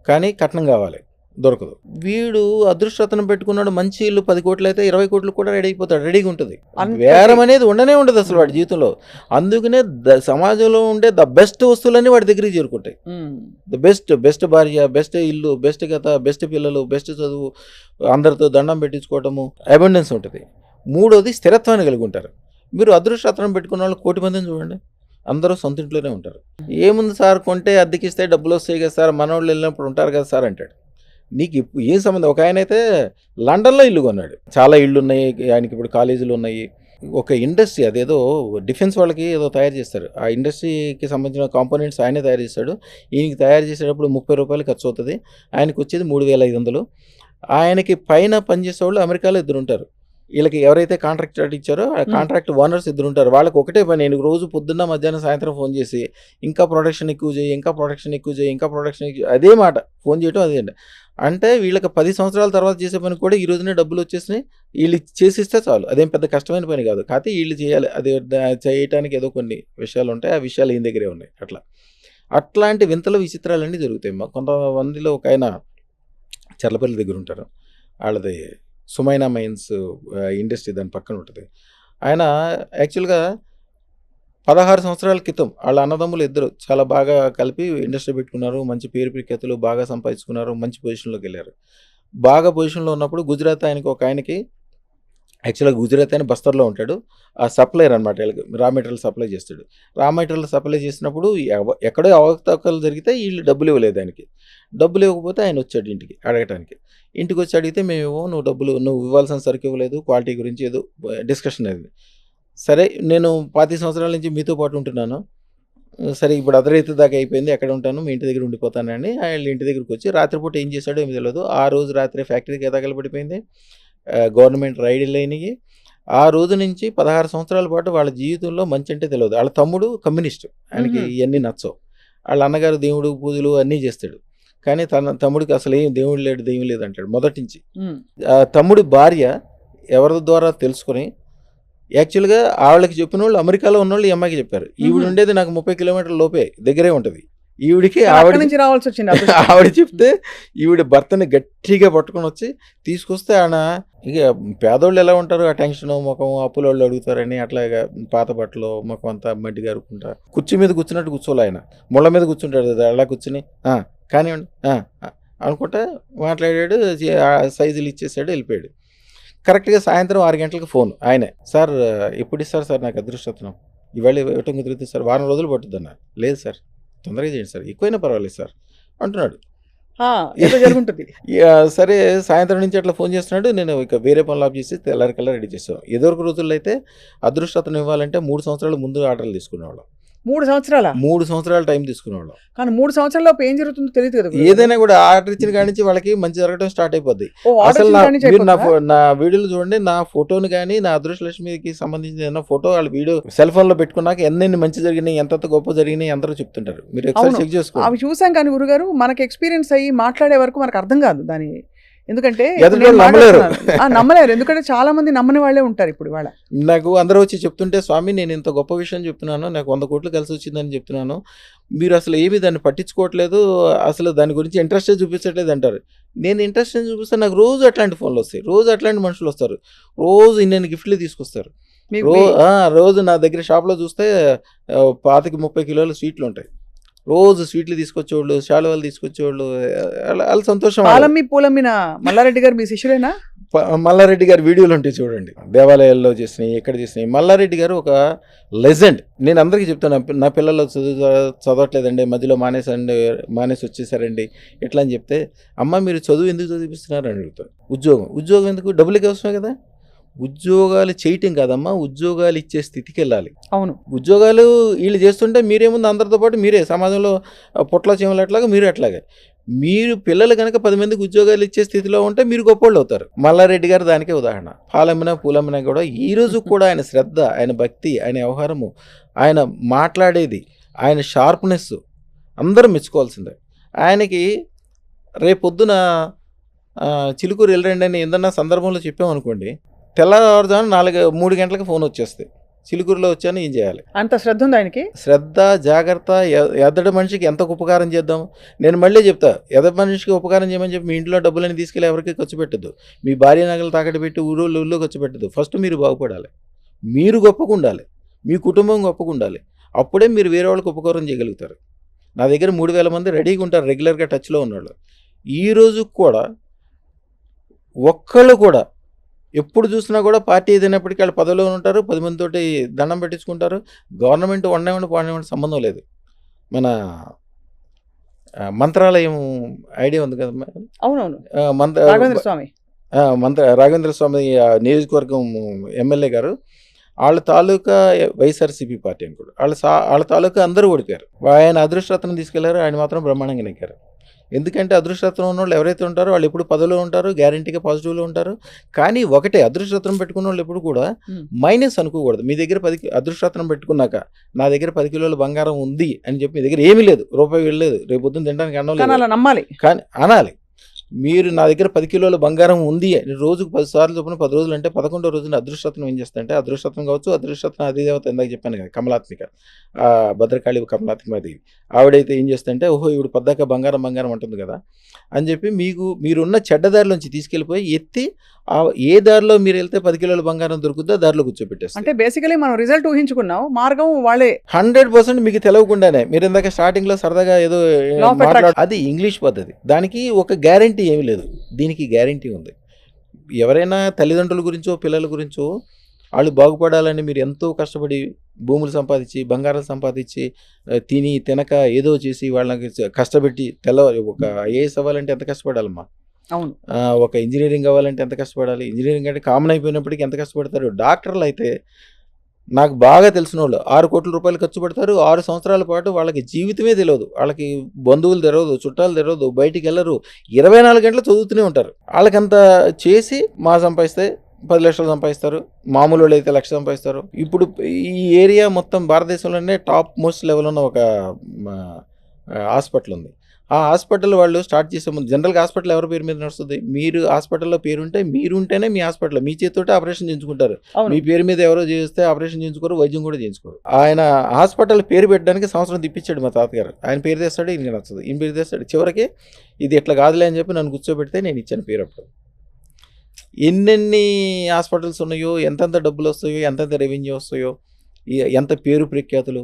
కానీ కట్నం కావాలి, దొరకదు. వీడు అదృష్టతను పెట్టుకున్నాడు, మంచి ఇల్లు 10 కోట్లు అయితే 20 కోట్లు కూడా రెడీ అయిపోతాడు, రెడీగా ఉంటుంది. బేరం అనేది ఉండనే ఉండదు అసలు వాడి జీవితంలో. అందుకనే సమాజంలో ఉండే ద బెస్ట్ వస్తువులన్నీ వాడి దగ్గరికి చేరుకుంటాయి. ద బెస్ట్ భార్య, బెస్ట్ ఇల్లు, బెస్ట్ కథ, బెస్ట్ పిల్లలు, బెస్ట్ చదువు, అందరితో దండం పెట్టించుకోవటము, అబండెన్స్ ఉంటుంది. మూడోది స్థిరత్వాన్ని కలిగి ఉంటారు. మీరు అదృష్టతనం పెట్టుకున్న వాళ్ళు 1 కోటి మందిని చూడండి, అందరూ సొంత ఇంట్లోనే ఉంటారు. ఏముంది సార్, కొంటే అద్దెకిస్తే డబ్బులు వస్తాయి కదా సార్, మనోళ్ళు వెళ్ళినప్పుడు ఉంటారు కదా సార్ అంటాడు. నీకు ఇప్పుడు ఏం సంబంధం? ఒక ఆయన అయితే లండన్లో ఇల్లు కొన్నాడు, చాలా ఇళ్ళు ఉన్నాయి ఆయనకి, ఇప్పుడు కాలేజీలు ఉన్నాయి. ఒక ఇండస్ట్రీ, అదేదో డిఫెన్స్ వాళ్ళకి ఏదో తయారు చేస్తారు, ఆ ఇండస్ట్రీకి సంబంధించిన కాంపోనెంట్స్ ఆయనే తయారు చేస్తాడు. ఈయనకి తయారు చేసేటప్పుడు ₹30 ఖర్చు అవుతుంది, ఆయనకు వచ్చేది 3500. ఆయనకి పైన పనిచేసే వాళ్ళు అమెరికాలో 2 ఉంటారు. వీళ్ళకి ఎవరైతే కాంట్రాక్ట్ ఇచ్చారో ఆ కాంట్రాక్ట్ ఓనర్స్ 2 ఉంటారు. వాళ్ళకి ఒకటే పని, నేను రోజు పొద్దున్న మధ్యాహ్నం సాయంత్రం ఫోన్ చేసి ఇంకా ప్రొడక్షన్ ఎక్కువ చేయి, ఇంకా ప్రొడక్షన్ ఎక్కువ చేయి, ఇంకా ప్రొడక్షన్ ఎక్కువ, అదే మాట ఫోన్ చేయటం అదే అండి. అంటే వీళ్ళకి 10 సంవత్సరాల తర్వాత చేసే పని కూడా ఈ రోజునే డబ్బులు వచ్చేసినాయి, వీళ్ళు చేసిస్తే చాలు, అదేం పెద్ద కష్టమైన పని కాదు. కాకపోతే వీళ్ళు చేయాలి, అది చేయటానికి ఏదో కొన్ని విషయాలు ఉంటాయి, ఆ విషయాలు ఈయన దగ్గరే ఉన్నాయి. అట్లాంటి వింతలు విచిత్రాలన్నీ జరుగుతాయి. కొంతమందిలో ఒక ఆయన చర్లపల్లి దగ్గర ఉంటారు, వాళ్ళది సుమైనా మైన్స్ ఇండస్ట్రీ దాని పక్కన ఉంటుంది. ఆయన యాక్చువల్గా 16 సంవత్సరాల క్రితం వాళ్ళ అన్నదమ్ములు 2 చాలా బాగా కలిపి ఇండస్ట్రీ పెట్టుకున్నారు, మంచి పేరు ప్రఖ్యాతులు బాగా సంపాదించుకున్నారు, మంచి పొజిషన్లోకి వెళ్ళారు. బాగా పొజిషన్లో ఉన్నప్పుడు గుజరాత్ ఆయనకి యాక్చువల్గా గుజరాత్ ఆయన బస్తర్లో ఉంటాడు, ఆ సప్లైర్ అనమాట, వీళ్ళకి రా మెటీరియల్ సప్లై చేస్తాడు. రా మెటీరియల్ సప్లై చేసినప్పుడు ఎక్కడో అవకతవకలు జరిగితే వీళ్ళు డబ్బులు ఇవ్వలేదు ఆయనకి. డబ్బులు ఇవ్వకపోతే ఆయన వచ్చాడు ఇంటికి అడగటానికి. ఇంటికి వచ్చి అడిగితే మేమేమో నువ్వు ఇవ్వాల్సిన సరుకు ఇవ్వలేదు, క్వాలిటీ గురించి ఏదో డిస్కషన్ అయింది. సరే, నేను 25 సంవత్సరాల నుంచి మీతో పాటు ఉంటున్నాను, సరే ఇప్పుడు అర్ధరాత్రి దాకా అయిపోయింది, ఎక్కడ ఉంటాను, మీ ఇంటి దగ్గర ఉండిపోతానని వాళ్ళ ఇంటి దగ్గరికి వచ్చి రాత్రిపూట ఏం చేశాడో ఏమి తెలియదు. ఆ రోజు రాత్రి ఫ్యాక్టరీకి తగలబడిపోయింది, గవర్నమెంట్ రైడ్లు అయినాయి. ఆ రోజు నుంచి 16 సంవత్సరాల పాటు వాళ్ళ జీవితంలో మంచి అంటే తెలియదు. వాళ్ళ తమ్ముడు కమ్యూనిస్ట్, ఆయనకి ఇవన్నీ నచ్చవు. వాళ్ళ అన్నగారు దేవుడు పూజలు అన్నీ చేస్తాడు, కానీ తమ్ముడికి అసలు ఏం దేవుడు లేడు, దెయ్యం లేదు అంటాడు మొదటి నుంచి. తమ్ముడి భార్య ఎవరి ద్వారా తెలుసుకొని, యాక్చువల్గా వాళ్ళకి చెప్పిన వాళ్ళు అమెరికాలో ఉన్న వాళ్ళు ఈ అమ్మాయికి చెప్పారు. ఈవిడ ఉండేది నాకు 30 కిలోమీటర్ల లోపే దగ్గరే ఉంటుంది. ఈవిడికి ఆవిడ చెప్తే ఈవిడ భర్తని గట్టిగా పట్టుకొని వచ్చి తీసుకొస్తే ఆయన, ఇక పేదోళ్ళు ఎలా ఉంటారు, ఆ టెన్షన్ ముఖం, అప్పుల వాళ్ళు అడుగుతారని అట్లాగా పాత బట్టలు ముఖం అంతా మట్టిగా అరుకుంటా కుర్చీ మీద కూర్చున్నట్టు కూర్చోలే, ఆయన ముళ్ళ మీద కూర్చుంటాడు కదా, అలా కూర్చుని కానివ్వండి అనుకుంటా మాట్లాడాడు, సైజులు ఇచ్చేసాడు, వెళ్ళిపోయాడు. కరెక్ట్గా సాయంత్రం 6 గంటలకు ఫోన్, ఆయనే, సార్ ఎప్పుడు ఇస్తారు సార్ నాకు అదృష్టం, ఇవాళ ఇవ్వటం కుదురుతుంది సార్, వారం రోజులు పట్టుద్దన్నా. లేదు సార్, తొందరగా చేయండి సార్, ఎక్కువైనా పర్వాలేదు సార్ అంటున్నాడు. జరుగుతుంది. సరే, సాయంత్రం నుంచి అట్లా ఫోన్ చేస్తున్నాడు. నేను ఇక వేరే పనులు ఆఫ్ చేసి తెల్లారికల్లా రెడీ చేస్తాను. ఎదురు రోజుల్లో అయితే అదృష్టతను ఇవ్వాలంటే 3 సంవత్సరాల ముందు ఆర్డర్లు తీసుకునేవాళ్ళం. 3 సంవత్సరాల 3 సంవత్సరాల టైం తీసుకునేవాళ్ళం. కానీ 3 సంవత్సరాలలోపు ఏం జరుగుతుందో తెలియదు కదా. ఏదైనా కూడా ఆర్డర్ ఇచ్చిన కాడి నుంచి వాళ్ళకి మంచి జరగడం స్టార్ట్ అయిపోద్ది. అసలు మీరు నా వీడియోలు చూడండి, నా ఫోటోని కానీ నా అదృష్టలక్ష్మికి సంబంధించిన ఏదైనా ఫోటో వాళ్ళ వీడియో సెల్ ఫోన్ లో పెట్టుకున్నాక ఎన్ని మంచి జరిగినాయి, ఎంత గొప్ప జరిగినాయి అందరూ చెప్తుంటారు. మీరు ఒకసారి చెక్ చేసుకోండి. అవి చూసాం కానీ గురుగారు, మనకి ఎక్స్పీరియన్స్ అయ్యి మాట్లాడే వరకు మనకు అర్థం కాదు దాని, ఎందుకంటే నమ్మలేరు, ఎందుకంటే చాలా మంది నమ్మని వాళ్ళే ఉంటారు. ఇప్పుడు వాళ్ళ నాకు అందరూ వచ్చి చెప్తుంటే, స్వామి నేను ఇంత గొప్ప విషయం చెప్తున్నాను, నాకు 100 కోట్లు కలిసి వచ్చిందని చెప్తున్నాను, మీరు అసలు ఏమీ దాన్ని పట్టించుకోవట్లేదు, అసలు దాని గురించి ఇంట్రెస్టే చూపించట్లేదు అంటారు. నేను ఇంట్రెస్ట్ చూపిస్తే నాకు రోజు అట్లాంటి ఫోన్లు వస్తాయి, రోజు అట్లాంటి మనుషులు వస్తారు, రోజు ఇన్ని గిఫ్ట్లు తీసుకొస్తారు. రోజు నా దగ్గర షాప్లో చూస్తే 25-30 కిలోల స్వీట్లు ఉంటాయి. రోజు స్వీట్లు తీసుకొచ్చేవాళ్ళు, శాలువాలు తీసుకొచ్చేవాళ్ళు, వాళ్ళ సంతోషం. పూలమ్మిన మల్లారెడ్డి గారు మీ శిష్యుడేనా? మల్లారెడ్డి గారి వీడియోలు ఉంటాయి చూడండి, దేవాలయాల్లో చేసినాయి, ఎక్కడ చేసినాయి. మల్లారెడ్డి గారు ఒక లెజెండ్. నేను అందరికీ చెప్తాను, నా పిల్లలు చదవట్లేదండి, మధ్యలో మానేసి వచ్చేసారండి ఎట్లా అని చెప్తే, అమ్మ మీరు చదువు ఎందుకు చదివిస్తున్నారు అని అడుగుతారు. ఉద్యోగం ఎందుకు, డబ్బులకి అవసరమే కదా. ఉద్యోగాలు చేయటం కాదమ్మా, ఉద్యోగాలు ఇచ్చే స్థితికి వెళ్ళాలి. అవును, ఉద్యోగాలు వీళ్ళు చేస్తుంటే మీరేముంది, అందరితో పాటు మీరే సమాజంలో పొట్ల చీమలు అట్లాగా మీరు అట్లాగే. మీరు పిల్లలు కనుక 10 మందికి ఉద్యోగాలు ఇచ్చే స్థితిలో ఉంటే మీరు గొప్పోళ్ళు అవుతారు. మల్లారెడ్డి గారు దానికే ఉదాహరణ. పాలమ్మినా పూలమ్మినా కూడా ఈ రోజు కూడా ఆయన శ్రద్ధ, ఆయన భక్తి, ఆయన వ్యవహారము, ఆయన మాట్లాడేది, ఆయన షార్ప్నెస్ అందరూ మెచ్చుకోవాల్సిందే. ఆయనకి రేపొద్దున చిలుకూరు వెళ్ళరండి అని ఏదన్నా సందర్భంలో చెప్పామనుకోండి, తెల్లవారుజామున 3 గంటలకు ఫోన్ వచ్చేస్తాయి, చిలుకూరులో వచ్చాను, ఏం చేయాలి? అంత శ్రద్ధ ఉంది ఆయనకి. శ్రద్ధ, జాగ్రత్త. ఎదటి మనిషికి ఎంత ఉపకారం చేద్దాం. నేను మళ్ళీ చెప్తా, ఎదటి మనిషికి ఉపకారం చేయమని చెప్పి మీ ఇంట్లో డబ్బులని తీసుకెళ్ళి ఎవరికి ఖర్చు పెట్టద్దు. మీ భార్య నగలు తాకట్టు పెట్టి ఊళ్ళో ఖర్చు పెట్టద్దు. ఫస్ట్ మీరు బాగుపడాలి, మీరు గొప్పగా ఉండాలి, మీ కుటుంబం గొప్పగా ఉండాలి. అప్పుడే మీరు వేరే వాళ్ళకి ఉపకారం చేయగలుగుతారు. నా దగ్గర 3000 మంది రెడీగా ఉంటారు, రెగ్యులర్గా టచ్లో ఉన్నవాళ్ళు. ఈరోజు కూడా ఒక్కళ్ళు కూడా ఎప్పుడు చూసినా కూడా పార్టీ ఏదైనప్పటికీ వాళ్ళు పదవిలో ఉంటారు, 10 మందితోటి దండం పెట్టించుకుంటారు. గవర్నమెంట్ పాడినటువంటి సంబంధం లేదు. మన మంత్రాలయం ఐడియా ఉంది కదా, అవునవును, రాఘవేంద్ర స్వామి నియోజకవర్గం ఎమ్మెల్యే గారు, వాళ్ళ తాలూకా వైఎస్ఆర్సీపీ పార్టీ అనుకోడు, వాళ్ళ తాలూకా అందరూ ఓడిపోయారు. ఆయన అదృష్టరత్నం తీసుకెళ్లారు, ఆయన మాత్రం బ్రహ్మాండంగా నెక్కారు. ఎందుకంటే అదృష్టరత్నం ఉన్న వాళ్ళు ఎవరైతే ఉంటారో వాళ్ళు ఎప్పుడు పదవిలో ఉంటారు, గ్యారంటీగా పాజిటివ్లో ఉంటారు. కానీ ఒకటే, అదృష్టరత్నం పెట్టుకున్న వాళ్ళు ఎప్పుడు కూడా మైనస్ అనుకోకూడదు. మీ దగ్గర అదృష్టరత్నం పెట్టుకున్నాక నా దగ్గర 10 కిలోల బంగారం ఉంది అని చెప్పి మీ దగ్గర ఏమీ లేదు, రూపాయి వెళ్ళలేదు, రేపు పొద్దున్న తినడానికి అన్నం లేదు, నమ్మాలి. కానీ అనాలి, మీరు నా దగ్గర 10 కిలోల బంగారం ఉంది అని. రోజుకు 10 సార్లు చొప్పున 10 రోజులు అంటే 11వ రోజున అదృష్టరత్నం ఏం చేస్తాయంటే, అదృష్టరత్నం కావచ్చు, అదృష్టరత్నం అధిదేవత ఇందాక చెప్పాను కదా, కమలాత్మిక, భద్రకాళి కమలాత్మిక దేవి, ఆవిడైతే ఏం చేస్తుంటే, ఓహో ఇవిడు పద్దాక బంగారం ఉంటుంది కదా అని చెప్పి మీరున్న చెడ్డదారిలోంచి తీసుకెళ్ళిపోయి ఎత్తి ఏ దారిలో మీరు వెళ్తే 10 కిలోల బంగారం దొరుకుతుందో దారిలో కూర్చోబెట్టేస్తారు. అంటే బేసికలీ మనం రిజల్ట్ ఊహించుకున్నాం, మార్గం వాళ్ళే 100% మీకు తెలియకుండానే. మీరు ఇందాక స్టార్టింగ్ లో సరదాగా ఏదో అది ఇంగ్లీష్ పద్ధతి, దానికి ఒక గ్యారంటీ ఏమీ లేదు, దీనికి గ్యారంటీ ఉంది. ఎవరైనా తల్లిదండ్రుల గురించో పిల్లల గురించో వాళ్ళు బాగుపడాలని మీరు ఎంతో కష్టపడి భూములు సంపాదించి, బంగారాలు సంపాదించి, తినక ఏదో చేసి వాళ్ళకి కష్టపెట్టి ఒక ఐఏఎస్ అవ్వాలంటే ఎంత కష్టపడాలమ్మా, అవును, ఒక ఇంజనీరింగ్ అవ్వాలంటే ఎంత కష్టపడాలి, ఇంజనీరింగ్ అంటే కామన్ అయిపోయినప్పటికీ ఎంత కష్టపడతారు. డాక్టర్లు అయితే నాకు బాగా తెలిసిన వాళ్ళు 6 కోట్ల రూపాయలు ఖర్చు పెడతారు, 6 సంవత్సరాల పాటు వాళ్ళకి జీవితమే తెలియదు, వాళ్ళకి బంధువులు తెలియదు, చుట్టాలు తెలియదు, బయటికి వెళ్ళరు, 24 గంటలు చదువుతూనే ఉంటారు. వాళ్ళకంత చేసి సంపాదిస్తే 10 లక్షలు సంపాదిస్తారు, మామూలు వాళ్ళు అయితే 1,00,000 సంపాదిస్తారు. ఇప్పుడు ఈ ఏరియా మొత్తం భారతదేశంలోనే టాప్ మోస్ట్ లెవెల్ ఉన్న ఒక హాస్పిటల్ ఉంది. ఆ హాస్పిటల్ వాళ్ళు స్టార్ట్ చేసే ముందు, జనరల్గా హాస్పిటల్ ఎవరి పేరు మీద నడుస్తుంది, మీరు హాస్పిటల్లో పేరుంటే మీరుంటేనే మీ హాస్పిటల్, మీ చేతితోటే ఆపరేషన్ చేయించుకుంటారు. మీ పేరు మీద ఎవరో చేస్తే ఆపరేషన్ చేయించుకోరు, వైద్యం కూడా చేయించుకోరు. ఆయన హాస్పిటల్ పేరు పెట్టడానికి సంవత్సరం తిప్పించాడు మా తాతగారు. ఆయన పేరు తెస్తాడు, ఈయన నచ్చదు, ఈయన పేరు తెస్తాడు. చివరికి ఇది ఇట్లా కాదులే అని చెప్పి నన్ను కూర్చోబెడితే నేను ఇచ్చాను పేరు. అప్పుడు ఎన్నెన్ని హాస్పిటల్స్ ఉన్నాయో, ఎంతెంత డబ్బులు వస్తాయో, ఎంతెంత రెవెన్యూ వస్తాయో, ఎంత పేరు ప్రఖ్యాతులు.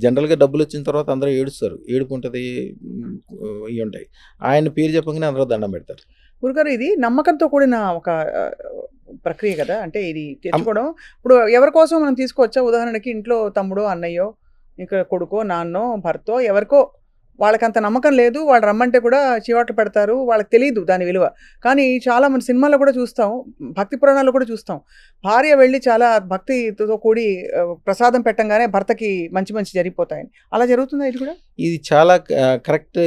జనరల్గా డబ్బులు వచ్చిన తర్వాత అందరూ ఏడుస్తారు, ఏడుపు ఉంటుంది, ఇవి ఉంటాయి. ఆయన పేరు చెప్పగానే అందరూ దండం పెడతారు. గురుగారు, ఇది నమ్మకంతో కూడిన ఒక ప్రక్రియ కదా, అంటే ఇది తెచ్చుకోవడం. ఇప్పుడు ఎవరి కోసం మనం తీసుకోవచ్చా? ఉదాహరణకి ఇంట్లో తమ్ముడో, అన్నయ్యో, ఇంకా కొడుకో, నాన్నో, భర్తో, ఎవరికో వాళ్ళకంత నమ్మకం లేదు, వాళ్ళు రమ్మంటే కూడా చీవాట్లు పెడతారు, వాళ్ళకి తెలియదు దాని విలువ. కానీ చాలా మన సినిమాల్లో కూడా చూస్తాం, భక్తి పురాణాల్లో కూడా చూస్తాం, భార్య వెళ్ళి చాలా భక్తితో కూడి ప్రసాదం పెట్టంగానే భర్తకి మంచి జరిగిపోతాయని. అలా జరుగుతుందా ఇది కూడా? ఇది చాలా కరెక్ట్,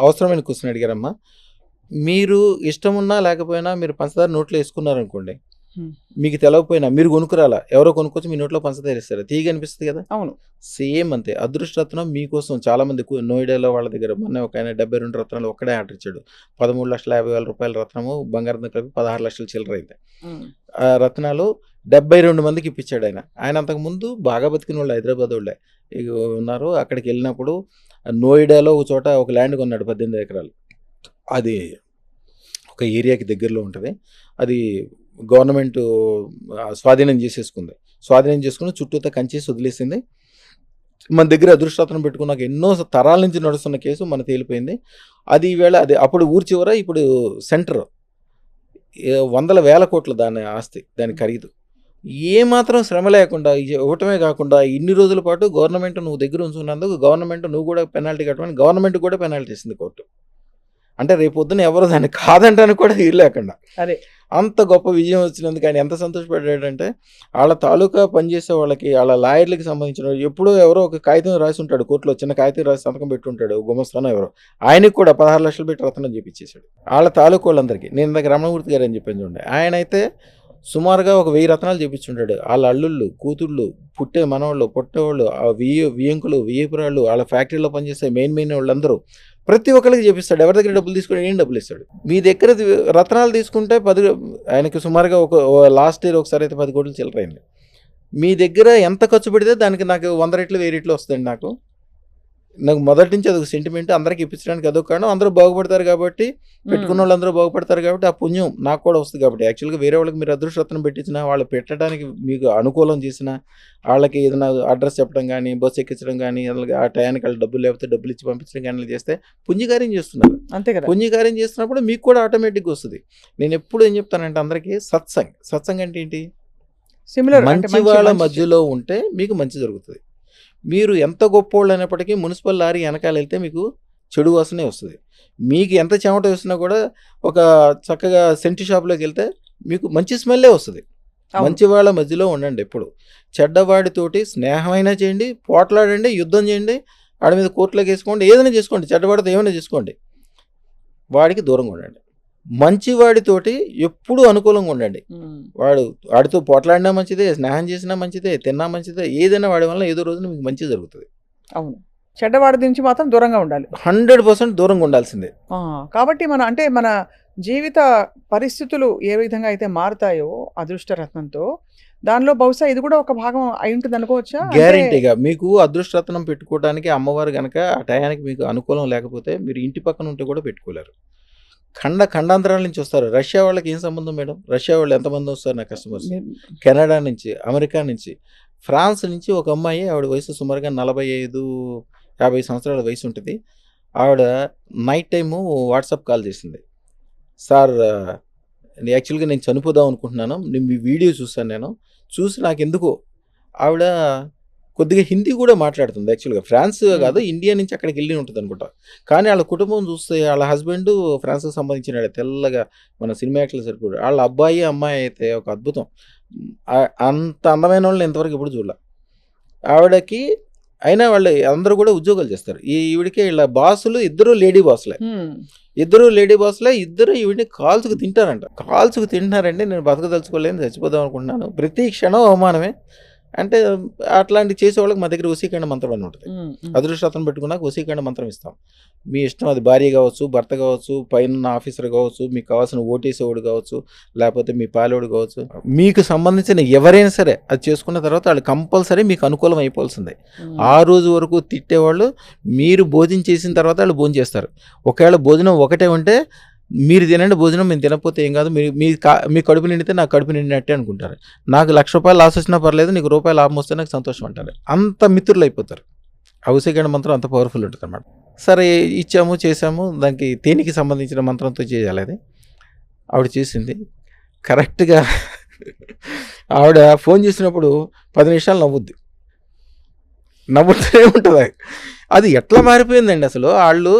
అవసరమైన క్వశ్చన్ అడిగారమ్మా. మీరు ఇష్టమున్నా లేకపోయినా మీరు పంచదార నోట్లో వేసుకున్నారనుకోండి, మీకు తెలవకపోయినా మీరు కొనుక్కురాలా, ఎవరో కొనుక్కొచ్చి మీ నోట్లో పంచదార ఇస్తారు, తీగ అనిపిస్తుంది కదా. అవును, సేమ్ అంతే. అదృష్టరత్నం మీకోసం చాలా మంది, నోయిడాలో వాళ్ళ దగ్గర మొన్న ఒక ఆయన 72 రత్నాలు ఒక్కడే ఆర్డర్ ఇచ్చాడు. 13,50,000 రూపాయల రత్నము, బంగారం కలిపి 16 లక్షల చిల్లర అయితే ఆ రత్నాలు 72 మందికి ఇప్పించాడు ఆయన. ఆయన అంతకుముందు బాగా బతికిన వాళ్ళు హైదరాబాద్ వాళ్ళే ఉన్నారు. అక్కడికి వెళ్ళినప్పుడు నోయిడాలో ఒక చోట ఒక ల్యాండ్ కొన్నాడు, 18 ఎకరాలు. అది ఒక ఏరియాకి దగ్గరలో ఉంటుంది. అది గవర్నమెంట్ స్వాధీనం చేసుకుని చుట్టూతో కంచేసి వదిలేసింది. మన దగ్గర అదృష్టరత్నం పెట్టుకున్నాక ఎన్నో తరాల నుంచి నడుస్తున్న కేసు మన తేలిపోయింది. అది ఈవేళ అప్పుడు ఊరి చివర, ఇప్పుడు సెంటర్, 100,000 కోట్ల దాని ఆస్తి, దాని ఖరీదు. ఏమాత్రం శ్రమ లేకుండా ఇవ్వటమే కాకుండా ఇన్ని రోజుల పాటు గవర్నమెంట్ నువ్వు దగ్గర ఉంచుకున్నందుకు గవర్నమెంట్ నువ్వు కూడా పెనాల్టీ కట్టమని గవర్నమెంట్ కూడా పెనాల్టీ ఇస్తుంది కోర్టు. అంటే రేపు పొద్దున ఎవరో దాన్ని కాదంటానికి కూడా వీలు లేకుండా అంత గొప్ప విజయం వచ్చినందుకు ఆయన ఎంత సంతోషపడ్డాడంటే, వాళ్ళ తాలూకా పనిచేసే వాళ్ళకి, వాళ్ళ లాయర్లకి సంబంధించిన ఎప్పుడో ఎవరో ఒక కాగితం రాసి ఉంటాడు కోర్టులో, చిన్న కాగితం రాసి సంతకం పెట్టి ఉంటాడు, గుమస్తానో ఎవరో, ఆయనకి కూడా 16 లక్షలు పెట్టి రత్నం చేపించేశాడు వాళ్ళ తాలూకా వాళ్ళందరికీ. నేను ఇందాక రమణమూర్తి గారు అని చెప్పాను చూడండి, ఆయన అయితే సుమారుగా ఒక 1000 రత్నాలు చేపించుంటాడు. వాళ్ళ అల్లుళ్ళు, కూతుళ్ళు, పుట్టే మనవాళ్ళు, పుట్టేవాళ్ళు, వియ్యంకులు, వియ్యపురాళ్ళు, వాళ్ళ ఫ్యాక్టరీలో పనిచేసే మెయిన్ వాళ్ళందరూ ప్రతి ఒక్కరికి చేపిస్తాడు. ఎవరి దగ్గర డబ్బులు తీసుకుని ఏం డబ్బులు ఇస్తాడు. మీ దగ్గర రత్నాలు తీసుకుంటే ఆయనకి సుమారుగా లాస్ట్ ఇయర్ ఒకసారి అయితే 10 కోట్లు చిల్లరైంది. మీ దగ్గర ఎంత ఖర్చు పెడితే దానికి నాకు 100 రెట్లు 1000 రెట్లు వస్తుందండి. నాకు మొదటి నుంచి అదొక సెంటిమెంట్. అందరికి ఇప్పించడానికి అదొక కారణం. అందరూ బాగుపడతారు కాబట్టి, పెట్టుకున్న వాళ్ళు అందరూ బాగుపడతారు కాబట్టి, ఆ పుణ్యం నాకు కూడా వస్తుంది కాబట్టి. యాక్చువల్గా వేరే వాళ్ళకి మీరు అదృష్టరత్నం పెట్టించినా, వాళ్ళు పెట్టడానికి మీకు అనుకూలం చేసిన వాళ్ళకి ఏదైనా అడ్రస్ చెప్పడం కానీ, బస్సు ఎక్కించడం కానీ, ఆ టయానికి వాళ్ళు డబ్బులు లేకపోతే డబ్బులు ఇచ్చి పంపించడం కానీ చేస్తే పుణ్యకార్యం చేస్తున్నారు. అంతే కదా. పుణ్యకార్యం చేస్తున్నప్పుడు మీకు కూడా ఆటోమేటిక్గా వస్తుంది. నేను ఎప్పుడు ఏం చెప్తానంటే అందరికీ సత్సంగ్ అంటే ఏంటి? సిమిలర్ మంచి వాళ్ళ మధ్యలో ఉంటే మీకు మంచి జరుగుతుంది. మీరు ఎంత గొప్పోళ్ళు అయినప్పటికీ మున్సిపల్ లారీ వెనకాల వెళ్తే మీకు చెడు వాసనే వస్తుంది. మీకు ఎంత చెమట వేసినా కూడా ఒక చక్కగా సెంటు షాప్లోకి వెళ్తే మీకు మంచి స్మెల్లే వస్తుంది. మంచి వాళ్ళ మధ్యలో ఉండండి. ఎప్పుడు చెడ్డవాడితోటి స్నేహమైనా చేయండి, పోట్లాడండి, యుద్ధం చేయండి, వాడి మీద కోర్టులోకి వేసుకోండి, ఏదైనా చేసుకోండి, చెడ్డవాడితో ఏమైనా చేసుకోండి, వాడికి దూరంగా ఉండండి. మంచివాడితోటి ఎప్పుడు అనుకూలంగా ఉండండి. వాడితో పోట్లాడినా మంచిదే, స్నేహం చేసినా మంచిదే, తిన్నా మంచిదే, ఏదైనా వాడి వల్ల ఏదో రోజున మీకు మంచి జరుగుతుంది. అవును, చెడ్డవాడి నుంచి మాత్రం దూరంగా ఉండాలి. 100% దూరంగా ఉండాల్సిందే. కాబట్టి మన జీవిత పరిస్థితులు ఏ విధంగా అయితే మారుతాయో అదృష్టరత్నంతో, దానిలో బహుశా ఇది కూడా ఒక భాగం అయి ఉంటుంది అనుకోవచ్చా? గ్యారెంటీగా మీకు అదృష్టరత్నం పెట్టుకోవడానికి అమ్మవారు కనుక ఆ టయానికి మీకు అనుకూలం లేకపోతే మీరు ఇంటి పక్కన ఉంటే కూడా పెట్టుకోలేరు. ఖండాంతరాల నుంచి వస్తారు. రష్యా వాళ్ళకి ఏం సంబంధం మేడం? రష్యా వాళ్ళు ఎంతమంది వస్తారు నా కస్టమర్స్? కెనడా నుంచి, అమెరికా నుంచి, ఫ్రాన్స్ నుంచి ఒక అమ్మాయి, ఆవిడ వయసు సుమారుగా 45-50 సంవత్సరాల వయసు ఉంటుంది. ఆవిడ నైట్ టైము వాట్సాప్ కాల్ చేసింది. సార్ యాక్చువల్గా నేను చనిపోదాం అనుకుంటున్నాను, మీ వీడియో చూసాను, చూసి నాకు ఎందుకో ఆవిడ కొద్దిగా హిందీ కూడా మాట్లాడుతుంది. యాక్చువల్గా ఫ్రాన్స్ కాదు, ఇండియా నుంచి అక్కడికి వెళ్ళి ఉంటుంది అనుకుంటా. కానీ వాళ్ళ కుటుంబం చూస్తే వాళ్ళ హస్బెండ్ ఫ్రాన్స్కి సంబంధించిన తెల్లగా మన సినిమా యాక్టర్లు సరిపోయాడు. వాళ్ళ అబ్బాయి అమ్మాయి అయితే ఒక అద్భుతం. అంత అందమైన వాళ్ళని ఇంతవరకు ఎప్పుడు చూడాల ఆవిడకి. అయినా వాళ్ళు అందరూ కూడా ఉద్యోగాలు చేస్తారు. ఈవిడికి వీళ్ళ బాసులు ఇద్దరు లేడీ బాసులే, ఇద్దరు ఈవిడిని కాల్చుకు తింటారండి. నేను బతకదలుచుకోలేని చచ్చిపోదాం అనుకుంటున్నాను, ప్రతి క్షణం అవమానమే. అంటే అట్లాంటి చేసేవాళ్ళకి మా దగ్గర వశీకరణ మంత్రం అని ఉంటుంది. అదృష్టరత్నం పెట్టుకున్నాక వశీకరణ మంత్రం ఇస్తాం. మీ ఇష్టం, అది భార్య కావచ్చు, భర్త కావచ్చు, పైన ఆఫీసర్ కావచ్చు, మీకు కావాల్సిన ఓటేసేవాడు కావచ్చు, లేకపోతే మీ పాలేవాడు కావచ్చు, మీకు సంబంధించిన ఎవరైనా సరే అది చేసుకున్న తర్వాత వాళ్ళు కంపల్సరీ మీకు అనుకూలం అయిపోవాల్సిందే. ఆ రోజు వరకు తిట్టేవాళ్ళు మీరు భోజనం చేసిన తర్వాత వాళ్ళు భోజనం చేస్తారు. ఒకవేళ భోజనం ఒకటే ఉంటే మీరు తినండి భోజనం, మేము తినకపోతే ఏం కాదు, మీ కడుపు నిండితే నాకు కడుపు నిండినట్టే అనుకుంటారు. నాకు ₹1,00,000 లాస్ వచ్చినా పర్లేదు, నీకు రూపాయలు లాభం వస్తే నాకు సంతోషం అంటారు. అంత మిత్రులు అయిపోతారు. వశీకరణ మంత్రం అంత పవర్ఫుల్ ఉంటుంది అన్నమాట. సరే ఇచ్చాము, చేసాము. దానికి తేనికి సంబంధించిన మంత్రంతో చేయాలి. అది ఆవిడ చేసింది కరెక్ట్గా. ఆవిడ ఫోన్ చేసినప్పుడు 10 నిమిషాలు నవ్వుతూనే ఉంటుంది. అది ఎట్లా మారిపోయిందండి అసలు.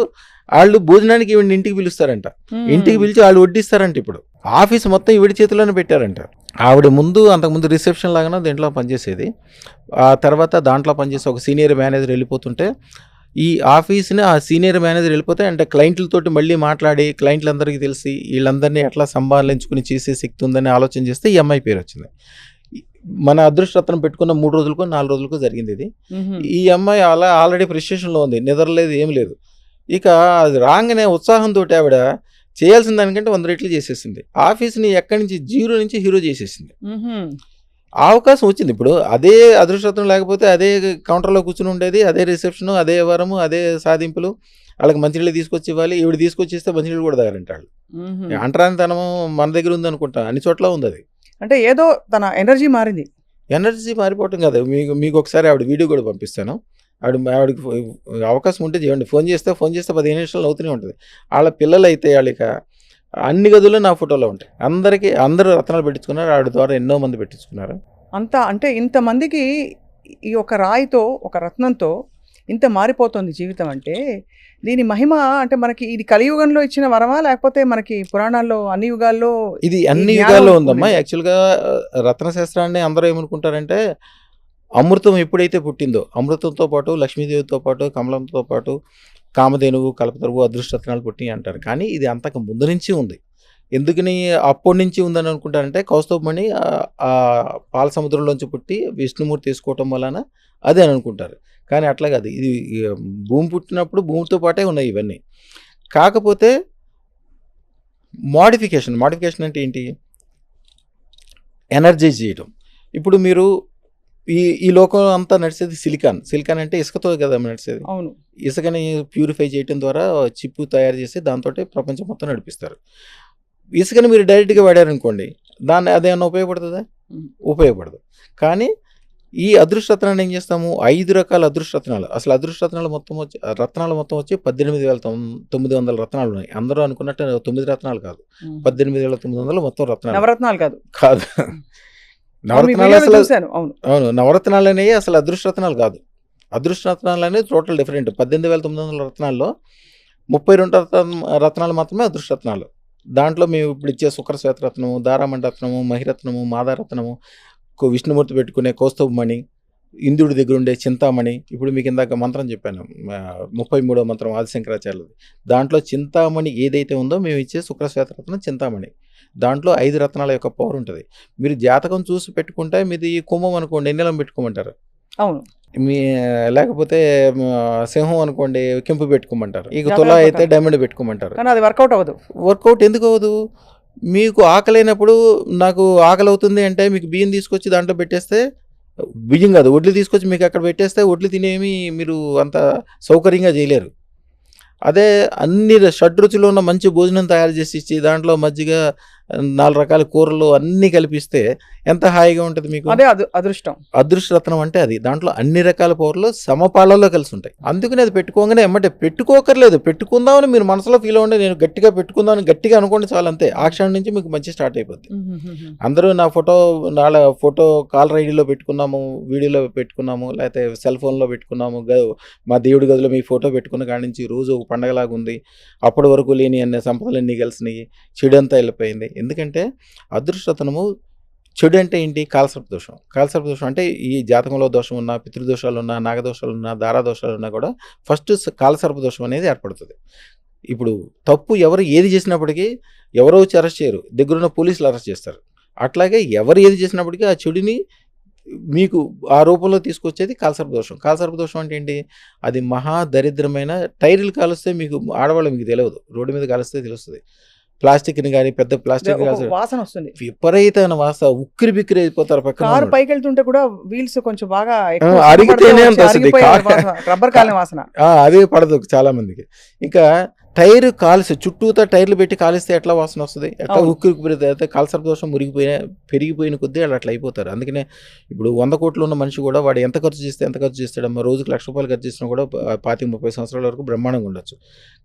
వాళ్ళు భోజనానికి ఈవిడ ఇంటికి పిలుస్తారంట, ఇంటికి పిలిచి వాళ్ళు వడ్డిస్తారంట. ఇప్పుడు ఆఫీస్ మొత్తం ఈవిడ చేతిలోనే పెట్టారంట. ఆవిడ అంతకుముందు రిసెప్షన్ లాగానే దీంట్లో పనిచేసేది. ఆ తర్వాత దాంట్లో పనిచేసే ఒక సీనియర్ మేనేజర్ వెళ్ళిపోతుంటే, ఈ ఆఫీస్ని ఆ సీనియర్ మేనేజర్ వెళ్ళిపోతే అంటే క్లయింట్లతోటి మళ్ళీ మాట్లాడి క్లయింట్లందరికీ తెలిసి వీళ్ళందరినీ ఎట్లా సంభాలించుకుని చేసే శక్తి ఉందని ఆలోచన చేస్తే ఈ అమ్మాయి పేరు వచ్చింది. మన అదృష్టరత్నం పెట్టుకున్న 3 రోజులకో 4 రోజులకో జరిగింది ఇది. ఈ అమ్మాయి ఆల్రెడీ ప్రిస్టేషన్లో ఉంది, నిద్రలేదు, ఏం లేదు. ఇక అది రాగానే ఉత్సాహంతో ఆవిడ చేయాల్సిన దానికంటే 100 రెట్లు చేసేసింది. ఆఫీస్ని ఎక్కడి నుంచి 0 నుంచి హీరో చేసేసింది. అవకాశం వచ్చింది. ఇప్పుడు అదే అదృష్టరత్నం లేకపోతే అదే కౌంటర్లో కూర్చుని ఉండేది, అదే రిసెప్షను, అదే వరము, అదే సాధింపులు. వాళ్ళకి మంచినీళ్ళు తీసుకొచ్చి ఇవ్వాలి. ఈవిడ తీసుకొచ్చిస్తే మంచినీళ్ళు కూడా తాగారంటాడు. అంటరానితనం మన దగ్గర ఉంది అనుకుంటా, అన్ని చోట్ల ఉంది. అది అంటే ఏదో తన ఎనర్జీ మారిపోవటం కదా. మీకు ఒకసారి ఆవిడ వీడియో కూడా పంపిస్తాను. ఆవిడకి అవకాశం ఉంటే చేయండి. ఫోన్ చేస్తే 15 నిమిషాలు అవుతూనే ఉంటుంది. వాళ్ళ పిల్లలు అయితే వాళ్ళకి అన్ని గదుల్లో నా ఫోటోలో ఉంటాయి. అందరూ రత్నాలు పెట్టించుకున్నారు. ఆవిడ ద్వారా ఎన్నో మంది పెట్టించుకున్నారు. అంతా అంటే ఇంతమందికి ఈ ఒక రాయితో, ఒక రత్నంతో ఇంత మారిపోతుంది జీవితం. అంటే దీని మహిమ అంటే మనకి ఇది కలియుగంలో ఇచ్చిన వరమా, లేకపోతే మనకి పురాణాల్లో అన్ని యుగాల్లో? ఇది అన్ని యుగాల్లో ఉందమ్మా. యాక్చువల్గా రత్నశాస్త్రాన్ని అందరూ ఏమనుకుంటారంటే, అమృతం ఎప్పుడైతే పుట్టిందో, అమృతంతో పాటు లక్ష్మీదేవితో పాటు కమలంతో పాటు కామధేనువు, కల్పతరువు, అదృష్టరత్నాలు పుట్టినాయి అంటారు. కానీ ఇది అంతకు ముందు నుంచి ఉంది. ఎందుకని అప్పటి నుంచి ఉందని అనుకుంటారంటే కౌస్తుభమణి ఆ పాల సముద్రంలోంచి పుట్టి విష్ణుమూర్తి తీసుకోవటం వలన అదే అని అనుకుంటారు. కానీ అట్లా కాదు. ఇది భూమి పుట్టినప్పుడు భూమితో పాటే ఉన్నాయి ఇవన్నీ. కాకపోతే మోడిఫికేషన్ అంటే ఏంటి? ఎనర్జైజ్ చేయటం. ఇప్పుడు మీరు ఈ లోకం అంతా నడిచేది సిలికాన్ అంటే ఇసుకతో కదా నడిచేది. అవును. ఇసుకని ప్యూరిఫై చేయటం ద్వారా చిప్పు తయారు చేసి దాంతో ప్రపంచం మొత్తం నడిపిస్తారు. ఇసుకని మీరు డైరెక్ట్గా వాడారనుకోండి, దాన్ని అదేమన్నా ఉపయోగపడుతుందా? ఉపయోగపడదు. కానీ ఈ అదృష్టరత్నాన్ని ఏం చేస్తాము? 5 రకాల అదృష్టరత్నాలు. అసలు అదృష్టరత్నాలు మొత్తం వచ్చి 18,900 రత్నాలు ఉన్నాయి. అందరూ అనుకున్నట్టు 9 రత్నాలు కాదు, 18,900 మొత్తం రత్నాలు. నవరత్నాలు కాదు. నవరత్నాలు అసలు అవును, నవరత్నాలు అనేవి అసలు అదృష్టరత్నాలు కాదు. అదృష్టరత్నాలు అనేది టోటల్ డిఫరెంట్. 18,900 రత్నాల్లో 32 రత్నాలు మాత్రమే అదృష్టరత్నాలు. దాంట్లో మేము ఇప్పుడు ఇచ్చే శుక్రశ్వేతరత్నము, దారామండరత్నము, మహిరత్నము, మాదారత్నము, విష్ణుమూర్తి పెట్టుకునే కౌస్తుభమణి, ఇంద్రుడి దగ్గర ఉండే చింతామణి. ఇప్పుడు మీకు ఇందాక మంత్రం చెప్పాను, 33వ మంత్రం ఆదిశంకరాచార్యులది. దాంట్లో చింతామణి ఏదైతే ఉందో మేము ఇచ్చే శుక్రశ్వేతరత్నం చింతామణి. దాంట్లో 5 రత్నాల యొక్క పవర్ ఉంటుంది. మీరు జాతకం చూసి పెట్టుకుంటే మీది కుంభం అనుకోండి, ఎన్నెలం పెట్టుకోమంటారు. అవును. లేకపోతే సింహం అనుకోండి, కెంపు పెట్టుకోమంటారు. ఇక తులా అయితే డైమండ్ పెట్టుకోమంటారు. కానీ అది వర్కౌట్ అవ్వదు. వర్కౌట్ ఎందుకు అవ్వదు? మీకు ఆకలైనప్పుడు నాకు ఆకలి అవుతుంది అంటే మీకు బియ్యం తీసుకొచ్చి దాంట్లో పెట్టేస్తే, బియ్యం కాదు వడ్లు తీసుకొచ్చి మీకు అక్కడ పెట్టేస్తే వడ్లు తినేమి మీరు అంత సౌకర్యంగా చేయలేరు. అదే అన్ని షడ్రుచులు ఉన్న మంచి భోజనం తయారు చేసి ఇచ్చి దాంట్లో మజ్జిగ 4 రకాల కూరలు అన్నీ కలిపిస్తే ఎంత హాయిగా ఉంటుంది మీకు. అదే అదృష్టం. అదృష్టరత్నం అంటే అది. దాంట్లో అన్ని రకాల పవర్లు సమపాళ్ళలో కలిసి ఉంటాయి. అందుకని అది పెట్టుకోగానే ఎమ్మటే పెట్టుకోకర్లేదు, పెట్టుకుందామని మీరు మనసులో ఫీల్ అవ్వండి, నేను గట్టిగా పెట్టుకుందామని గట్టిగా అనుకోండి చాలు, అంతే. ఆ క్షణం నుంచి మీకు మంచి స్టార్ట్ అయిపోద్ది. అందరూ నా ఫోటో కాలర్ ఐడిలో పెట్టుకున్నాము, వీడియోలో పెట్టుకున్నాము, లేకపోతే సెల్ ఫోన్లో పెట్టుకున్నాము, మా దేవుడి గదిలో మీ ఫోటో పెట్టుకున్న కాడి నుంచి రోజు ఒక పండగలాగా ఉంది, అప్పటి వరకు లేని అన్ని సంపదలన్నీ కలిసినాయి, చెడంతా వెళ్ళిపోయింది. ఎందుకంటే అదృష్టతనము చెడు అంటే ఏంటి? కాలసర్ప దోషం. కాలసర్ప దోషం అంటే ఈ జాతకంలో దోషం ఉన్నా, పితృదోషాలు ఉన్నా, నాగదోషాలు ఉన్నా, దారాదోషాలు ఉన్నా కూడా ఫస్ట్ కాలసర్ప దోషం అనేది ఏర్పడుతుంది. ఇప్పుడు తప్పు ఎవరు ఏది చేసినప్పటికీ ఎవరో వచ్చి అరెస్ట్ చేయరు, దగ్గరున్న పోలీసులు అరెస్ట్ చేస్తారు. అట్లాగే ఎవరు ఏది చేసినప్పటికీ ఆ చెడుని మీకు ఆ రూపంలో తీసుకొచ్చేది కాలసర్ప దోషం. కాలసర్ప దోషం అంటే ఏంటి? అది మహా దరిద్రమైన టైర్లు కాలుస్తే మీకు ఆడవాళ్ళు మీకు తెలియదు, రోడ్డు మీద కాలుస్తే తెలుస్తుంది. ప్లాస్టిక్ని కానీ పెద్ద ప్లాస్టిక్ వాసన వస్తుంది, విపరీతమైన వాసన, ఉక్కిరి బిక్కిరి అయిపోతారు. పక్కన పైకి వెళ్తుంటే కూడా వీల్స్ కొంచెం బాగా అరిగితేనే రబ్బర్ కాలిన వాసన అదే పడదు చాలా మందికి. ఇంకా టైర్ కాల్సి చుట్టూతా టైర్లు పెట్టి కాలిస్తే ఎట్లా వాసన వస్తుంది? ఎట్లా ఉక్కిరి అయితే కాలసర్ప దోషం పెరిగిపోయిన కొద్దీ వాళ్ళు అట్లా అయిపోతారు. అందుకనే ఇప్పుడు 100 కోట్లు ఉన్న మనిషి కూడా వాడు ఎంత ఖర్చు చేస్తాడమ్మా, రోజుకి ₹1,00,000 ఖర్చు చేసినా కూడా 25-30 సంవత్సరాల వరకు బ్రహ్మాండంగా ఉండొచ్చు.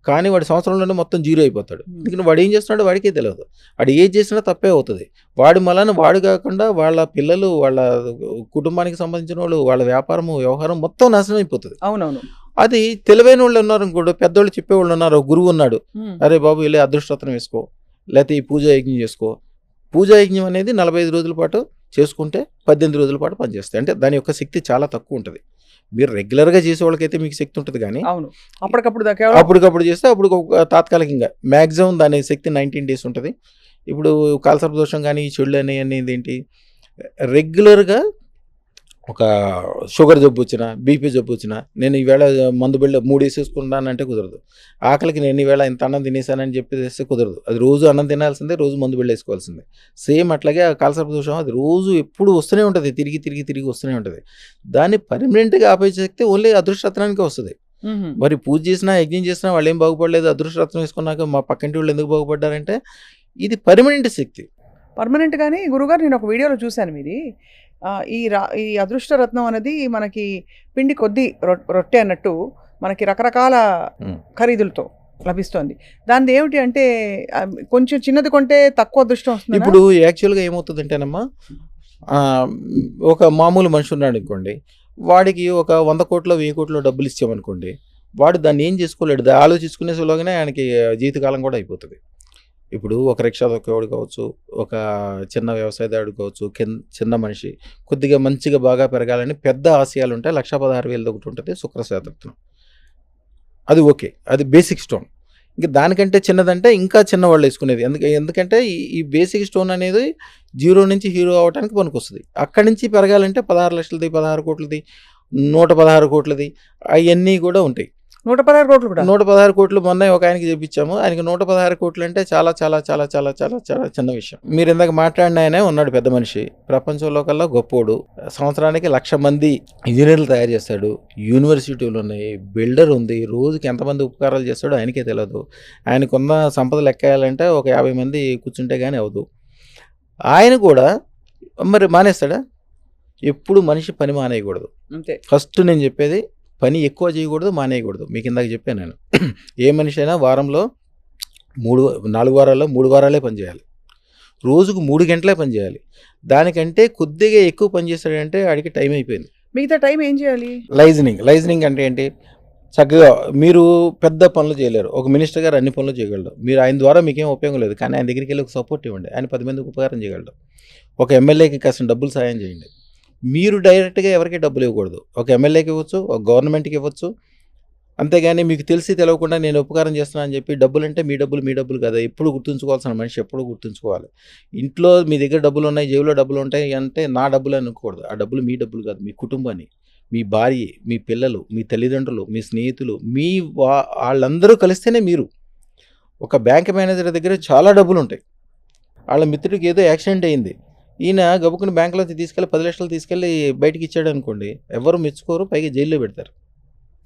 కానీ వాడి సంవత్సరంలోనే మొత్తం జీరో అయిపోతాడు. ఎందుకంటే వాడు ఏం చేస్తున్నాడో వాడికే తెలియదు. వాడు ఏది చేసినా తప్పే అవుతుంది. వాడి మళ్ళీ వాడు కాకుండా వాళ్ళ పిల్లలు, వాళ్ళ కుటుంబానికి సంబంధించిన వాళ్ళు, వాళ్ళ వ్యాపారము వ్యవహారం మొత్తం నాశనం అయిపోతుంది. అవునవును. అది తెలివైన వాళ్ళు ఉన్నారు ఇంకోటి, పెద్దోళ్ళు చెప్పేవాళ్ళు ఉన్నారు, గురువు ఉన్నాడు, అరే బాబు వెళ్ళి అదృష్టరత్నం వేసుకో, లేకపోతే ఈ పూజా యజ్ఞం చేసుకో. పూజా యజ్ఞం అనేది 45 రోజుల పాటు చేసుకుంటే 18 రోజుల పాటు పనిచేస్తాయి. అంటే దాని యొక్క శక్తి చాలా తక్కువ ఉంటుంది. మీరు రెగ్యులర్గా చేసే వాళ్ళకైతే మీకు శక్తి ఉంటుంది, కానీ అప్పటికప్పుడు చేస్తే అప్పుడు తాత్కాలికంగా మ్యాక్సిమం దాని శక్తి 19 days ఉంటుంది. ఇప్పుడు కాలసర్ప దోషం కానీ ఈ చెడులు అనేది ఏంటి? రెగ్యులర్గా ఒక షుగర్ జబ్బు వచ్చినా, బీపీ జబ్బు వచ్చినా, నేను ఈవేళ మందు బిళ్ళ 3 వేసేసుకుంటానంటే కుదరదు. ఆకలికి నేను ఈవేళ ఇంత అన్నం తినేసానని చెప్పేస్తే కుదరదు. అది రోజు అన్నం తినాల్సిందే, రోజు మందు బిళ్ళ వేసుకోవాల్సిందే. సేమ్ అట్లాగే ఆ కాలసర్ప దోషం అది రోజు ఎప్పుడు వస్తూనే ఉంటుంది, తిరిగి వస్తూనే ఉంటుంది. దాన్ని పర్మనెంట్గా ఆపే శక్తి ఓన్లీ అదృష్టరత్నానికే వస్తుంది. మరి పూజ చేసినా యజ్ఞం చేసినా వాళ్ళు ఏం బాగుపడలేదు, అదృష్టరత్నం వేసుకున్నాక మా పక్కింటి వాళ్ళు ఎందుకు బాగుపడ్డారంటే ఇది పర్మనెంట్ శక్తి. పర్మనెంట్. కానీ గురుగారు నేను ఒక వీడియోలో చూశాను మీది, ఈ అదృష్టరత్నం అనేది మనకి పిండి కొద్దీ రొట్టె అన్నట్టు మనకి రకరకాల ఖరీదులతో లభిస్తుంది. దాని ఏమిటి అంటే కొంచెం చిన్నది కొంటే తక్కువ అదృష్టం వస్తుంది. ఇప్పుడు యాక్చువల్గా ఏమవుతుందంటేనమ్మా, ఒక మామూలు మనిషి ఉన్నాడు అనుకోండి, వాడికి ఒక 100 కోట్లు 1000 కోట్లు డబ్బులు ఇచ్చామనుకోండి, వాడు దాన్ని ఏం చేసుకోలేడు. ఆలోచించుకునే సులువుగానే ఆయనకి జీవితకాలం కూడా అయిపోతుంది. ఇప్పుడు ఒక రిక్షా దొక్కేవాడు కావచ్చు, ఒక చిన్న వ్యవసాయదారుడు కావచ్చు, చిన్న మనిషి కొద్దిగా మంచిగా బాగా పెరగాలని పెద్ద ఆశయాలు ఉంటాయి. 1,16,000 ఒకటి ఉంటుంది శుక్రశ్వేతరత్నం, అది ఓకే, అది బేసిక్ స్టోన్. ఇంకా దానికంటే చిన్నదంటే ఇంకా చిన్నవాళ్ళు వేసుకునేది. ఎందుకంటే ఈ బేసిక్ స్టోన్ అనేది 0 నుంచి హీరో అవ్వడానికి పనికొస్తుంది. అక్కడి నుంచి పెరగాలంటే 16 లక్షలది, 16 కోట్లది, 116 కోట్లది అవన్నీ కూడా ఉంటాయి. 116 కోట్లు కూడా 116 కోట్లు మొన్న ఒక ఆయనకి చూపించాము. ఆయనకి 116 కోట్లు అంటే చాలా చాలా చాలా చాలా చాలా చాలా చిన్న విషయం. మీరు ఇందాక మాట్లాడిన ఆయనే ఉన్నాడు పెద్ద మనిషి, ప్రపంచంలో కల్లా గొప్పోడు, సంవత్సరానికి 1,00,000 మంది ఇంజనీర్లు తయారు చేస్తాడు, యూనివర్సిటీలు ఉన్నాయి, బిల్డర్ ఉంది, రోజుకి ఎంతమంది ఉపకారాలు చేస్తాడో ఆయనకే తెలియదు. ఆయనకున్న సంపద లెక్కేయాలంటే ఒక 50 మంది కూర్చుంటే కానీ అవ్వదు. ఆయన కూడా మరి మానేస్తాడా? ఎప్పుడు మనిషి పని మానేయకూడదు. అంతే. ఫస్ట్ నేను చెప్పేది పని ఎక్కువ చేయకూడదు, మానేయకూడదు. మీకు ఇందాక చెప్పాను నేను, ఏ మనిషి అయినా వారంలో 4 వారాల్లో 3 వారాలే పని చేయాలి, రోజుకు 3 గంటలే పని చేయాలి. దానికంటే కొద్దిగా ఎక్కువ పని చేస్తాడంటే ఆడికి టైం అయిపోయింది. మిగతా టైం ఏం చేయాలి? లైజనింగ్ అంటే ఏంటి? చక్కగా మీరు పెద్ద పనులు చేయలేరు, ఒక మినిస్టర్ గారు అన్ని పనులు చేయగలడు, మీరు ఆయన ద్వారా మీకేం ఉపయోగం లేదు, కానీ ఆయన దగ్గరికి వెళ్ళి ఒక సపోర్ట్ ఇవ్వండి, ఆయన 10 మందికి ఉపకారం చేయగలడు. ఒక ఎమ్మెల్యేకి కాసిన డబ్బులు సాయం చేయండి. మీరు డైరెక్ట్గా ఎవరికి డబ్బులు ఇవ్వకూడదు, ఒక ఎమ్మెల్యేకి ఇవ్వచ్చు, ఒక గవర్నమెంట్కి ఇవ్వచ్చు. అంతేగాని మీకు తెలిసి తెలియకుండా నేను ఉపకారం చేస్తున్నాను అని చెప్పి డబ్బులు అంటే మీ డబ్బులు కదా. ఎప్పుడు గుర్తుంచుకోవాల్సిన మనిషి ఎప్పుడు గుర్తుంచుకోవాలి. ఇంట్లో మీ దగ్గర డబ్బులు ఉన్నాయి, జేబులో డబ్బులు ఉంటాయి అంటే నా డబ్బులు అనుకోకూడదు. ఆ డబ్బులు మీ డబ్బులు కాదు, మీ కుటుంబాన్ని, మీ భార్య, మీ పిల్లలు, మీ తల్లిదండ్రులు, మీ స్నేహితులు, వాళ్ళందరూ కలిస్తేనే మీరు. ఒక బ్యాంక్ మేనేజర్ దగ్గర చాలా డబ్బులు ఉంటాయి, వాళ్ళ మిత్రుడికి ఏదో యాక్సిడెంట్ అయింది, ఈయన గబుకుని బ్యాంకులో తీసుకెళ్ళి 10 లక్షలు తీసుకెళ్ళి బయటికి ఇచ్చాడు అనుకోండి, ఎవరు మెచ్చుకోరు, పైగా జైల్లో పెడతారు.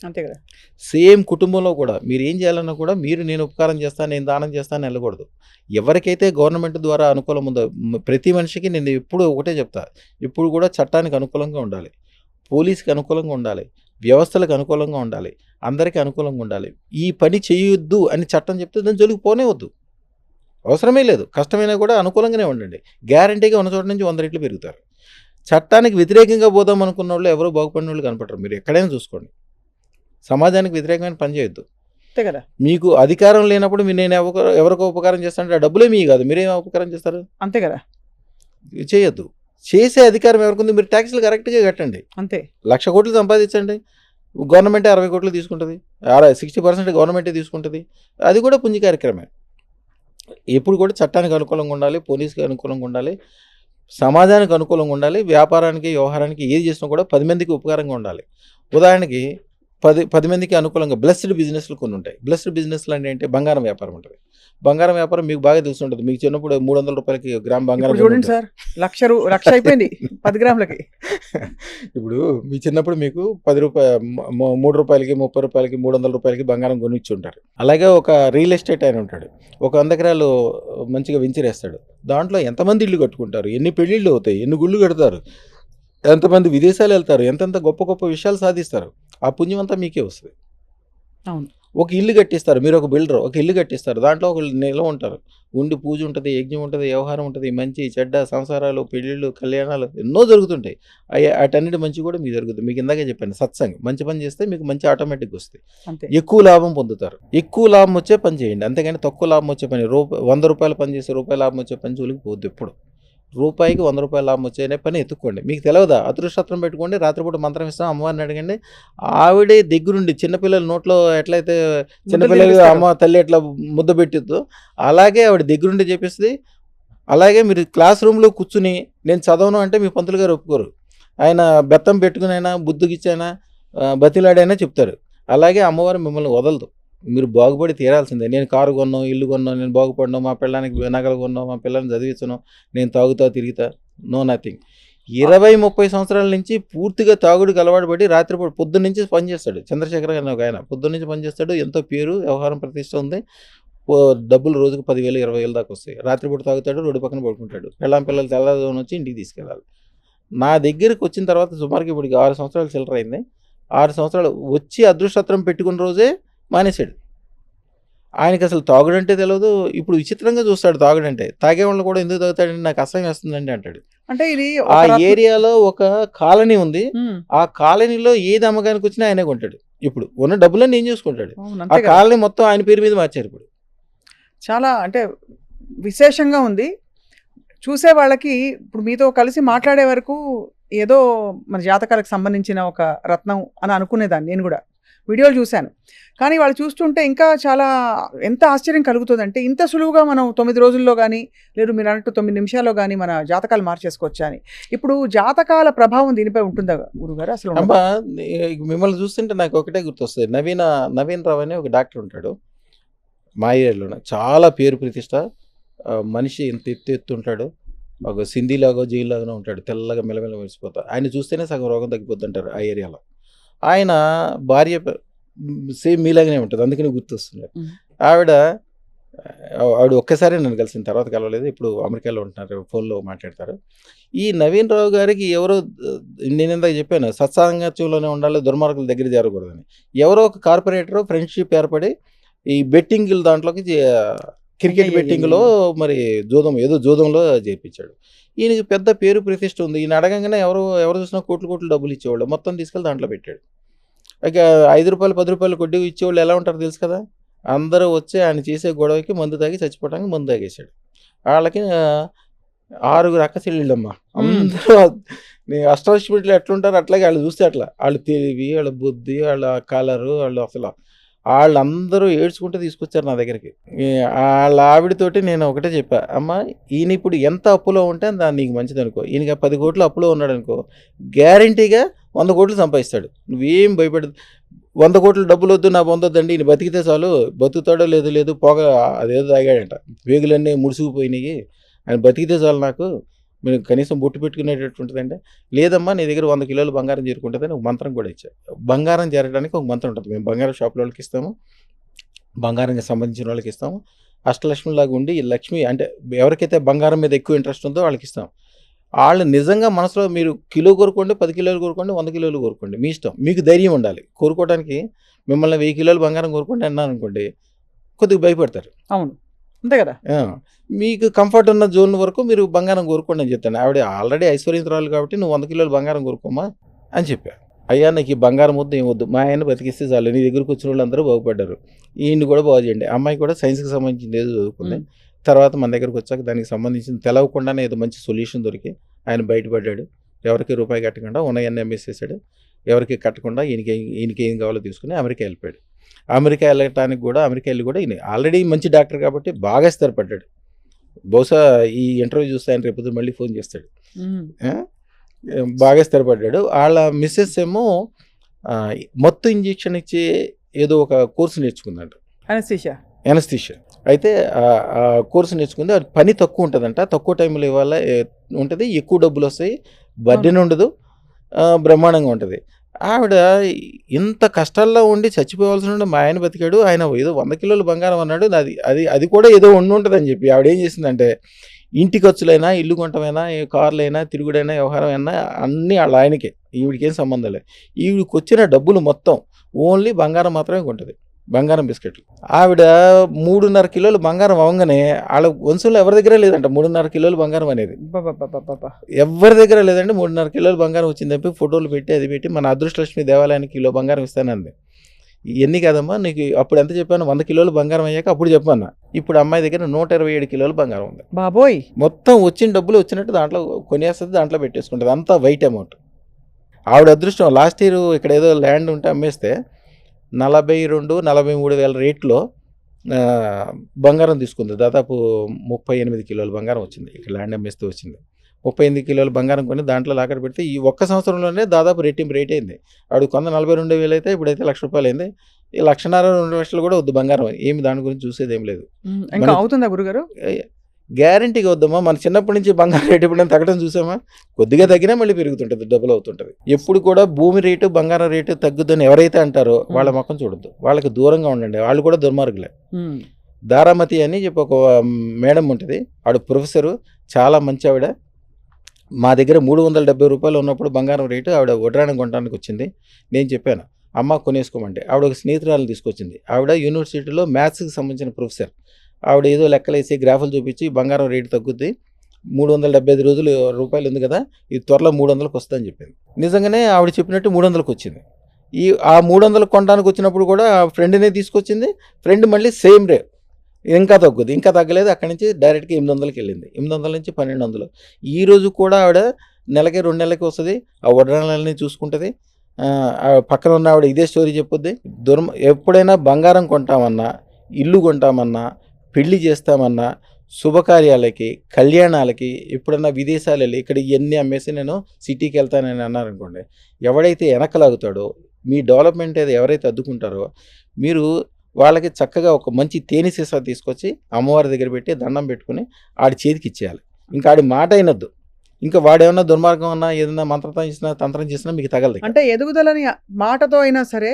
అంతే కదా. సేమ్ కుటుంబంలో కూడా మీరు ఏం చేయాలన్నా కూడా మీరు నేను ఉపకారం చేస్తాను, నేను దానం చేస్తాను వెళ్ళకూడదు. ఎవరికైతే గవర్నమెంట్ ద్వారా అనుకూలం ఉందో ప్రతి మనిషికి నేను ఎప్పుడు ఒకటే చెప్తా, ఇప్పుడు కూడా చట్టానికి అనుకూలంగా ఉండాలి, పోలీస్కి అనుకూలంగా ఉండాలి, వ్యవస్థలకు అనుకూలంగా ఉండాలి, అందరికీ అనుకూలంగా ఉండాలి. ఈ పని చేయొద్దు అని చట్టం చెప్తే దాని జోలికి పోనే వద్దు, అవసరమే లేదు. కష్టమైనా కూడా అనుకూలంగానే ఉండండి, గ్యారంటీగా ఉన్న చోట నుంచి 100 రెట్లు పెరుగుతారు. చట్టానికి వ్యతిరేకంగా పోదాం అనుకున్న వాళ్ళు ఎవరో బాగుపడిన వాళ్ళు కనపడరు. మీరు ఎక్కడైనా చూసుకోండి, సమాజానికి వ్యతిరేకమైన పని చేయొద్దు. అంతే కదా. మీకు అధికారం లేనప్పుడు నేను ఎవరికో ఉపకారం చేస్తానంటే ఆ డబ్బులే మీ కాదు, మీరేం ఉపకారం చేస్తారు? అంతే కదా. చేయొద్దు. చేసే అధికారం ఎవరికి? మీరు ట్యాక్స్లు కరెక్ట్గా కట్టండి. అంతే. 1,00,000 కోట్లు సంపాదించండి, గవర్నమెంటే 60 కోట్లు తీసుకుంటుంది, 60% గవర్నమెంటే తీసుకుంటుంది, అది కూడా పుంజి కార్యక్రమే. ఎప్పుడు కూడా చట్టానికి అనుకూలంగా ఉండాలి, పోలీస్కి అనుకూలంగా ఉండాలి, సమాజానికి అనుకూలంగా ఉండాలి, వ్యాపారానికి వ్యవహారానికి ఏది చేసినా కూడా 10 మందికి ఉపకారంగా ఉండాలి. ఉదాహరణకి 10 మందికి అనుకూలంగా బ్లెస్డ్ బిజినెస్లు కొన్ని ఉంటాయి. బ్లెస్డ్ బిజినెస్లు అంటే ఏంటి? బంగారం వ్యాపారం ఉంటుంది. బంగారం వ్యాపారం మీకు బాగా తెలిసి ఉంటుంది. మీకు చిన్నప్పుడు 300 రూపాయలకి గ్రామ్ బంగారం చూడండి సార్, 1,00,000 అయిపోయింది 10 గ్రాములకి. ఇప్పుడు మీ చిన్నప్పుడు మీకు 10 రూపాయలు 3 రూపాయలకి 30 రూపాయలకి 300 రూపాయలకి బంగారం కొనిచ్చి ఉంటారు. అలాగే ఒక రియల్ ఎస్టేట్ ఆయన ఉంటాడు, ఒక 100 ఎకరాలు మంచిగా వెంచరేస్తాడు. దాంట్లో ఎంతమంది ఇల్లు కట్టుకుంటారు, ఎన్ని పెళ్ళిళ్ళు అవుతాయి, ఎన్ని గుళ్ళు కడతారు, ఎంతమంది విదేశాలు వెళ్తారు, ఎంతెంత గొప్ప గొప్ప విషయాలు సాధిస్తారు. ఆ పుణ్యం అంతా మీకే వస్తుంది. అవును. ఒక ఇల్లు కట్టిస్తారు, మీరు ఒక బిల్డర్, ఒక ఇల్లు కట్టిస్తారు, దాంట్లో ఒక నిల్వ ఉంటారు, ఉండి పూజ ఉంటుంది, యజ్ఞం ఉంటుంది, వ్యవహారం ఉంటుంది, మంచి చెడ్డ సంసారాలు, పెళ్ళిళ్ళు, కళ్యాణాలు ఎన్నో జరుగుతుంటాయి. వాటన్నిటి మంచి కూడా మీకు జరుగుతుంది. మీకు ఇందాకే చెప్పాను, సత్సంగం. మంచి పని చేస్తే మీకు మంచి ఆటోమేటిక్గా వస్తుంది, ఎక్కువ లాభం పొందుతారు. ఎక్కువ లాభం వచ్చే పని చేయండి, అంతేగాని తక్కువ లాభం వచ్చే పని 100 రూపాయలు పని చేసి రూపాయి లాభం వచ్చే పని జోలికి పోద్దు. ఎప్పుడు రూపాయికి 100 రూపాయల లాభం వచ్చే పని ఎత్తుక్కోండి. మీకు తెలియదా? అదృష్టం పెట్టుకోండి, రాత్రిపూట మంత్రం ఇస్తాం, అమ్మవారిని అడగండి. ఆవిడే దగ్గరుండి చిన్నపిల్లల నోట్లో ఎట్లయితే చిన్నపిల్లలు అమ్మ తల్లి ఎట్లా ముద్ద పెట్టిద్దో అలాగే ఆవిడ దగ్గరుండి చెప్పిస్తుంది. అలాగే మీరు క్లాస్ రూమ్లో కూర్చుని నేను చదవను అంటే మీ పంతులు గారు ఒప్పుకోరు. ఆయన బెత్తం పెట్టుకునైనా బుద్ధికిచ్చైనా బతిలాడైనా చెప్తారు. అలాగే అమ్మవారు మిమ్మల్ని వదలదు, మీరు బాగుపడి తీరాల్సిందే. నేను కారు కొన్నాం, ఇల్లు కొన్నాం, నేను బాగుపడినాం, మా పిల్లానికి నగలు కొన్నాం, మా పిల్లల్ని చదివించను, నేను తాగుతా తిరుగుతా, నో నథింగ్. 20-30 సంవత్సరాల నుంచి పూర్తిగా తాగుడికి అలవాటు పడి రాత్రిపూట పొద్దున్న నుంచి పనిచేస్తాడు. చంద్రశేఖర్ గారు ఒక ఆయన పొద్దున్న నుంచి పనిచేస్తాడు, ఎంతో పేరు వ్యవహారం ప్రతిష్ట ఉంది, డబ్బులు రోజుకు 10,000 20,000 దాకా వస్తాయి. రాత్రిపూట తాగుతాడు, రోడ్డు పక్కన పడుకుంటాడు, పిల్లలు తెల్లదోని వచ్చి ఇంటికి తీసుకెళ్ళాలి. నా దగ్గరికి వచ్చిన తర్వాత సుమారుకి ఇప్పుడు 6 సంవత్సరాలు చిల్లర అయింది. 6 సంవత్సరాలు వచ్చి అదృష్టత్రం పెట్టుకున్న రోజే మానేశాడు. ఆయనకి అసలు తాగుడంటే తెలియదు. ఇప్పుడు విచిత్రంగా చూస్తాడు తాగుడంటే. తాగేవాళ్ళు కూడా ఎందుకు తాగుతాడంటే నాకు అసహ్యం వేస్తుందండి అంటాడు. అంటే ఇది ఆ ఏరియాలో ఒక కాలనీ ఉంది, ఆ కాలనీలో ఏది అమ్మకానికి వచ్చినా ఆయనే కొంటాడు. ఇప్పుడు ఉన్న డబ్బులన్నీ ఏం చూసుకుంటాడు. ఆ కాలనీ మొత్తం ఆయన పేరు మీద మార్చారు. ఇప్పుడు చాలా అంటే విశేషంగా ఉంది చూసే వాళ్ళకి. ఇప్పుడు మీతో కలిసి మాట్లాడే వరకు ఏదో మన జాతకాలకు సంబంధించిన ఒక రత్నం అని అనుకునేదాన్ని నేను కూడా. వీడియోలు చూశాను. కానీ వాళ్ళు చూస్తుంటే ఇంకా చాలా ఎంత ఆశ్చర్యం కలుగుతుందంటే, ఇంత సులువుగా మనం 9 రోజుల్లో గానీ, లేదు మీరు అన్నట్టు 9 నిమిషాల్లో గానీ మన జాతకాలు మార్చేసుకోవచ్చా అని. ఇప్పుడు జాతకాల ప్రభావం దీనిపై ఉంటుందా గురుగారు అసలు? ఉండదా? అమ్మా మిమ్మల్ని చూస్తుంటే నాకు ఒకటే గుర్తొస్తుంది. నవీన్ రావు అని ఒక డాక్టర్ ఉంటాడు మా ఏరియాలోనే. చాలా పేరు ప్రతిష్ట. మనిషి ఇంత ఎత్తు ఉంటాడు. ఒక సింధీలాగో జైల్లాగానే ఉంటాడు. తెల్లగా మెల్లమెల్ల మెరిసిపోతా. ఆయన చూస్తేనే సగం రోగం తగ్గిపోద్ది అంటారు ఆ ఏరియాలో. ఆయన భార్య సేమ్ మీలాగానే ఉంటుంది, అందుకని గుర్తొస్తుంది. ఆవిడ ఒక్కసారి నన్ను కలిసిన తర్వాత కలవలేదు. ఇప్పుడు అమెరికాలో ఉంటున్నారు, ఫోన్లో మాట్లాడతారు. ఈ నవీన్ రావు గారికి ఎవరో, నేను ఇందాక చెప్పాను సత్సాంగత్యంలోనే ఉండాలి, దుర్మార్గుల దగ్గర చేరకూడదని. ఎవరో ఒక కార్పొరేటర్ ఫ్రెండ్షిప్ ఏర్పడి ఈ బెట్టింగ్ దాంట్లోకి క్రికెట్ బెట్టింగ్లో మరి జూదంలో చేయించాడు. ఈయనకి పెద్ద పేరు ప్రతిష్ట ఉంది. ఈయన అడగంగానే ఎవరు చూసినా కోట్లు డబ్బులు ఇచ్చేవాళ్ళు. మొత్తం తీసుకెళ్ళి దాంట్లో పెట్టాడు. ఇక 5 రూపాయలు 10 రూపాయలు కొద్ది ఇచ్చేవాళ్ళు ఎలా ఉంటారు తెలుసు కదా. అందరూ వచ్చి ఆయన చేసే గొడవకి మందు తాగి చచ్చిపోవడానికి మందు తాగేశాడు. వాళ్ళకి 6 అక్క చెల్లెళ్ళమ్మా. అందరూ అష్టాదశమిలో ఎట్లుంటారు అట్లాగే వాళ్ళు చూస్తే అట్లా. వాళ్ళు తెలివి, వాళ్ళ బుద్ధి, వాళ్ళ కలరు, వాళ్ళు అసలు వాళ్ళందరూ ఏడ్చుకుంటూ తీసుకొచ్చారు నా దగ్గరికి. వాళ్ళ ఆవిడతోటి నేను ఒకటే చెప్పా, అమ్మ ఈయన ఇప్పుడు ఎంత అప్పులో ఉంటే దాన్ని నీకు మంచిది అనుకో. ఈయనకి 10 కోట్లు అప్పులో ఉన్నాడు అనుకో, గ్యారంటీగా 100 కోట్లు సంపాదిస్తాడు. నువ్వేం భయపడదు. 100 కోట్లు డబ్బులు వద్దు, నా పొందొద్దండి, ఈయన బతికితే చాలు. బతుకుతాడో లేదు పొగ అదేదో తాగాడంట, వేగులన్నీ ముడుసుకుపోయినాయి, ఆయన బతికితే చాలు, నాకు మీరు కనీసం బొట్టు పెట్టుకునేటట్టు ఉంటుందంటే, లేదమ్మా నీ దగ్గర 100 కిలోలు బంగారం చేరుకుంటుందని ఒక మంత్రం కూడా ఇచ్చా. బంగారం చేరడానికి ఒక మంత్రం ఉంటుంది. మేము బంగారం షాపుల వాళ్ళకి ఇస్తాము, బంగారానికి సంబంధించిన వాళ్ళకి ఇస్తాము. అష్టలక్ష్మిలాగా ఉండి ఈ లక్ష్మి అంటే ఎవరికైతే బంగారం మీద ఎక్కువ ఇంట్రెస్ట్ ఉందో వాళ్ళకి ఇస్తాం. వాళ్ళు నిజంగా మనసులో మీరు కిలో కోరుకోండి, 10 కిలోలు కోరుకోండి, 100 కిలోలు కోరుకోండి, మీ ఇష్టం. మీకు ధైర్యం ఉండాలి కోరుకోవడానికి. మిమ్మల్ని 1000 కిలోలు బంగారం కోరుకోండి అన్నాను అనుకోండి, కొద్దిగా భయపడతారు. అవును, అంతే కదా. మీకు కంఫర్ట్ ఉన్న జోన్ వరకు మీరు బంగారం కోరుకోండి అని చెప్తాను. ఆవిడ ఆల్రెడీ ఐశ్వర్యంతురాలు కాబట్టి నువ్వు 100 కిలోలు బంగారం కోరుకోమా అని చెప్పా. అయ్యా నాకు ఈ బంగారం వద్దు, ఏం వద్దు, మా ఆయన బతికిస్తే చాలు, నీ దగ్గరకు వచ్చిన వాళ్ళు అందరూ బాగుపడ్డారు, ఈయన్ని కూడా బాగు చేయండి. అమ్మాయి కూడా సైన్స్కి సంబంధించింది ఏదో చదువుకుంది. తర్వాత మన దగ్గరకు వచ్చాక దానికి సంబంధించిన తెలవకుండానే ఏదో మంచి సొల్యూషన్ దొరికి ఆయన బయటపడ్డాడు. ఎవరికి రూపాయి కట్టకుండా ఉన్నాయన్నీ అమ్మేసేసాడు. ఎవరికి కట్టకుండా ఈయనకి ఏం కావాలో తీసుకుని అమెరికా వెళ్ళిపోయాడు. అమెరికా వెళ్ళటానికి కూడా అమెరికా వెళ్ళి కూడా ఈయన ఆల్రెడీ మంచి డాక్టర్ కాబట్టి బాగా స్థిరపడ్డాడు. బహుశా ఈ ఇంటర్వ్యూ చూస్తే ఆయన రేపు మళ్ళీ ఫోన్ చేస్తాడు. బాగా స్థిరపడ్డాడు. వాళ్ళ మిస్సెస్ ఏమో మొత్తం ఇంజెక్షన్ ఇచ్చే ఏదో ఒక కోర్సు నేర్చుకుందంట, ఎనస్థీషియా. అయితే ఆ కోర్సు నేర్చుకుంది. అది పని తక్కువ ఉంటుందంట, తక్కువ టైంలో ఇవాళ ఉంటుంది, ఎక్కువ డబ్బులు వస్తాయి, బర్డెన్ ఉండదు, బ్రహ్మాండంగా ఉంటుంది. ఆవిడ ఇంత కష్టాల్లో ఉండి చచ్చిపోవాల్సి ఉండి మా ఆయన బతికాడు, ఆయన ఏదో 100 కిలోలు బంగారం అన్నాడు, అది కూడా ఏదో ఉంటుందని చెప్పి ఆవిడ ఏం చేసిందంటే, ఇంటి ఖర్చులైనా, ఇల్లు కొనటమైనా, కార్లైనా, తిరుగుడైనా, వ్యవహారం అయినా అన్నీ వాళ్ళ ఆయనకే, ఈవిడికేం సంబంధం లేదు. ఈవిడికి వచ్చిన డబ్బులు మొత్తం ఓన్లీ బంగారం మాత్రమే కొంటుంది, బంగారం బిస్కెట్లు. ఆవిడ 3.5 కిలోలు బంగారం అవ్వగానే వాళ్ళ వంశంలో ఎవరి దగ్గర లేదంట 3.5 కిలోలు బంగారం అనేది. ఎవరి దగ్గర లేదంటే 3.5 కిలోలు బంగారం వచ్చిందని ఫోటోలు పెట్టి అది పెట్టి మన అదృష్టలక్ష్మి దేవాలయానికి కిలో బంగారం ఇస్తానంది. ఇవన్నీ కాదమ్మా, నీకు అప్పుడు ఎంత చెప్పాను, 100 కిలోలు బంగారం అయ్యాక అప్పుడు చెప్పన్నా. ఇప్పుడు అమ్మాయి దగ్గర 127 కిలోలు బంగారం ఉంది. బాబోయ్, మొత్తం వచ్చిన డబ్బులు వచ్చినట్టు దాంట్లో కొనేస్తుంది, దాంట్లో పెట్టేసుకుంటుంది, అంతా వైట్ అమౌంట్. ఆవిడ అదృష్టం, లాస్ట్ ఇయర్ ఇక్కడ ఏదో ల్యాండ్ ఉంటే అమ్మేస్తే 42-43 వేల రేట్లో బంగారం తీసుకుంది. దాదాపు 38 కిలోల బంగారం వచ్చింది. ఇక్కడ ల్యాండ్ అమ్మేస్తే వచ్చింది. 38 కిలోల బంగారం కొని దాంట్లో లాకర్ పెడితే ఈ ఒక్క సంవత్సరంలోనే దాదాపు రెట్టింపు రేట్ అయింది. ఆవిడ కొంత 42,000 అయితే ఇప్పుడైతే ₹1,00,000 అయింది. ఈ 1,50,000-2,00,000 కూడా వద్దు బంగారం, ఏమి దాని గురించి చూసేది ఏం లేదు. ఇంకా అవుతుందా గురుగారు? గ్యారంటీగా వద్దమ్మా. మన చిన్నప్పటి నుంచి బంగారం రేటు ఎప్పుడైనా తగ్గడం చూసామా? కొద్దిగా తగ్గినా మళ్ళీ పెరుగుతుంటుంది, డబుల్ అవుతుంటుంది. ఎప్పుడు కూడా భూమి రేటు బంగారం రేటు తగ్గుద్దని ఎవరైతే అంటారో వాళ్ళ ముఖం చూడొద్దు, వాళ్ళకి దూరంగా ఉండండి, వాళ్ళు కూడా దుర్మార్గులే. దారామతి అని చెప్పి ఒక మేడం ఉంటుంది, ఆవిడ ప్రొఫెసరు, చాలా మంచి ఆవిడ. మా దగ్గర ₹370 ఉన్నప్పుడు బంగారం రేటు ఆవిడ వడ్రాణం కొనడానికి వచ్చింది. నేను చెప్పాను అమ్మ కొనేసుకోమంటే, ఆవిడ ఒక స్నేహితురాలను తీసుకొచ్చింది. ఆవిడ యూనివర్సిటీలో మ్యాథ్స్కి సంబంధించిన ప్రొఫెసర్. ఆవిడ ఏదో లెక్కలేసి గ్రాఫులు చూపించి బంగారం రేటు తగ్గుద్ది, 375 రూపాయలు ఉంది కదా, ఇది త్వరలో 300కి వస్తుందని చెప్పింది. నిజంగానే ఆవిడ చెప్పినట్టు 300కి వచ్చింది. ఆ 300 కొనడానికి వచ్చినప్పుడు కూడా ఫ్రెండ్నే తీసుకొచ్చింది. ఫ్రెండ్ మళ్ళీ సేమ్ రేట్, ఇంకా తగ్గుద్ది, ఇంకా తగ్గలేదు. అక్కడి నుంచి డైరెక్ట్గా 800కి వెళ్ళింది. 800 నుంచి 1200. ఈరోజు కూడా ఆవిడ నెలకి 2 నెలలకి వస్తుంది, ఆ వడ్రాణాలని చూసుకుంటుంది. ఆ పక్కన ఉన్న ఆవిడ ఇదే స్టోరీ చెప్పుద్ది. ఎప్పుడైనా బంగారం కొంటామన్నా, ఇల్లు కొంటామన్నా, పెళ్లి చేస్తామన్నా, శుభకార్యాలకి, కళ్యాణాలకి ఎప్పుడన్నా విదేశాలు వెళ్ళి ఇక్కడ ఇవన్నీ అమ్మేసి నేను సిటీకి వెళ్తానని అన్నారనుకోండి, ఎవడైతే వెనకలాగుతాడో, మీ డెవలప్మెంట్ ఏదో ఎవరైతే అడ్డుకుంటారో, మీరు వాళ్ళకి చక్కగా ఒక మంచి తేనె సీసా తీసుకొచ్చి అమ్మవారి దగ్గర పెట్టి దండం పెట్టుకుని ఆడి చేతికి ఇచ్చేయాలి. ఇంకా ఆడి మాట అయినద్దు. ఇంకా వాడేమన్నా దుర్మార్గం అన్నా ఏదైనా మంత్రం చేసినా తంత్రం చేసినా మీకు తగలదు. అంటే ఎదుగుదలని మాటతో అయినా సరే,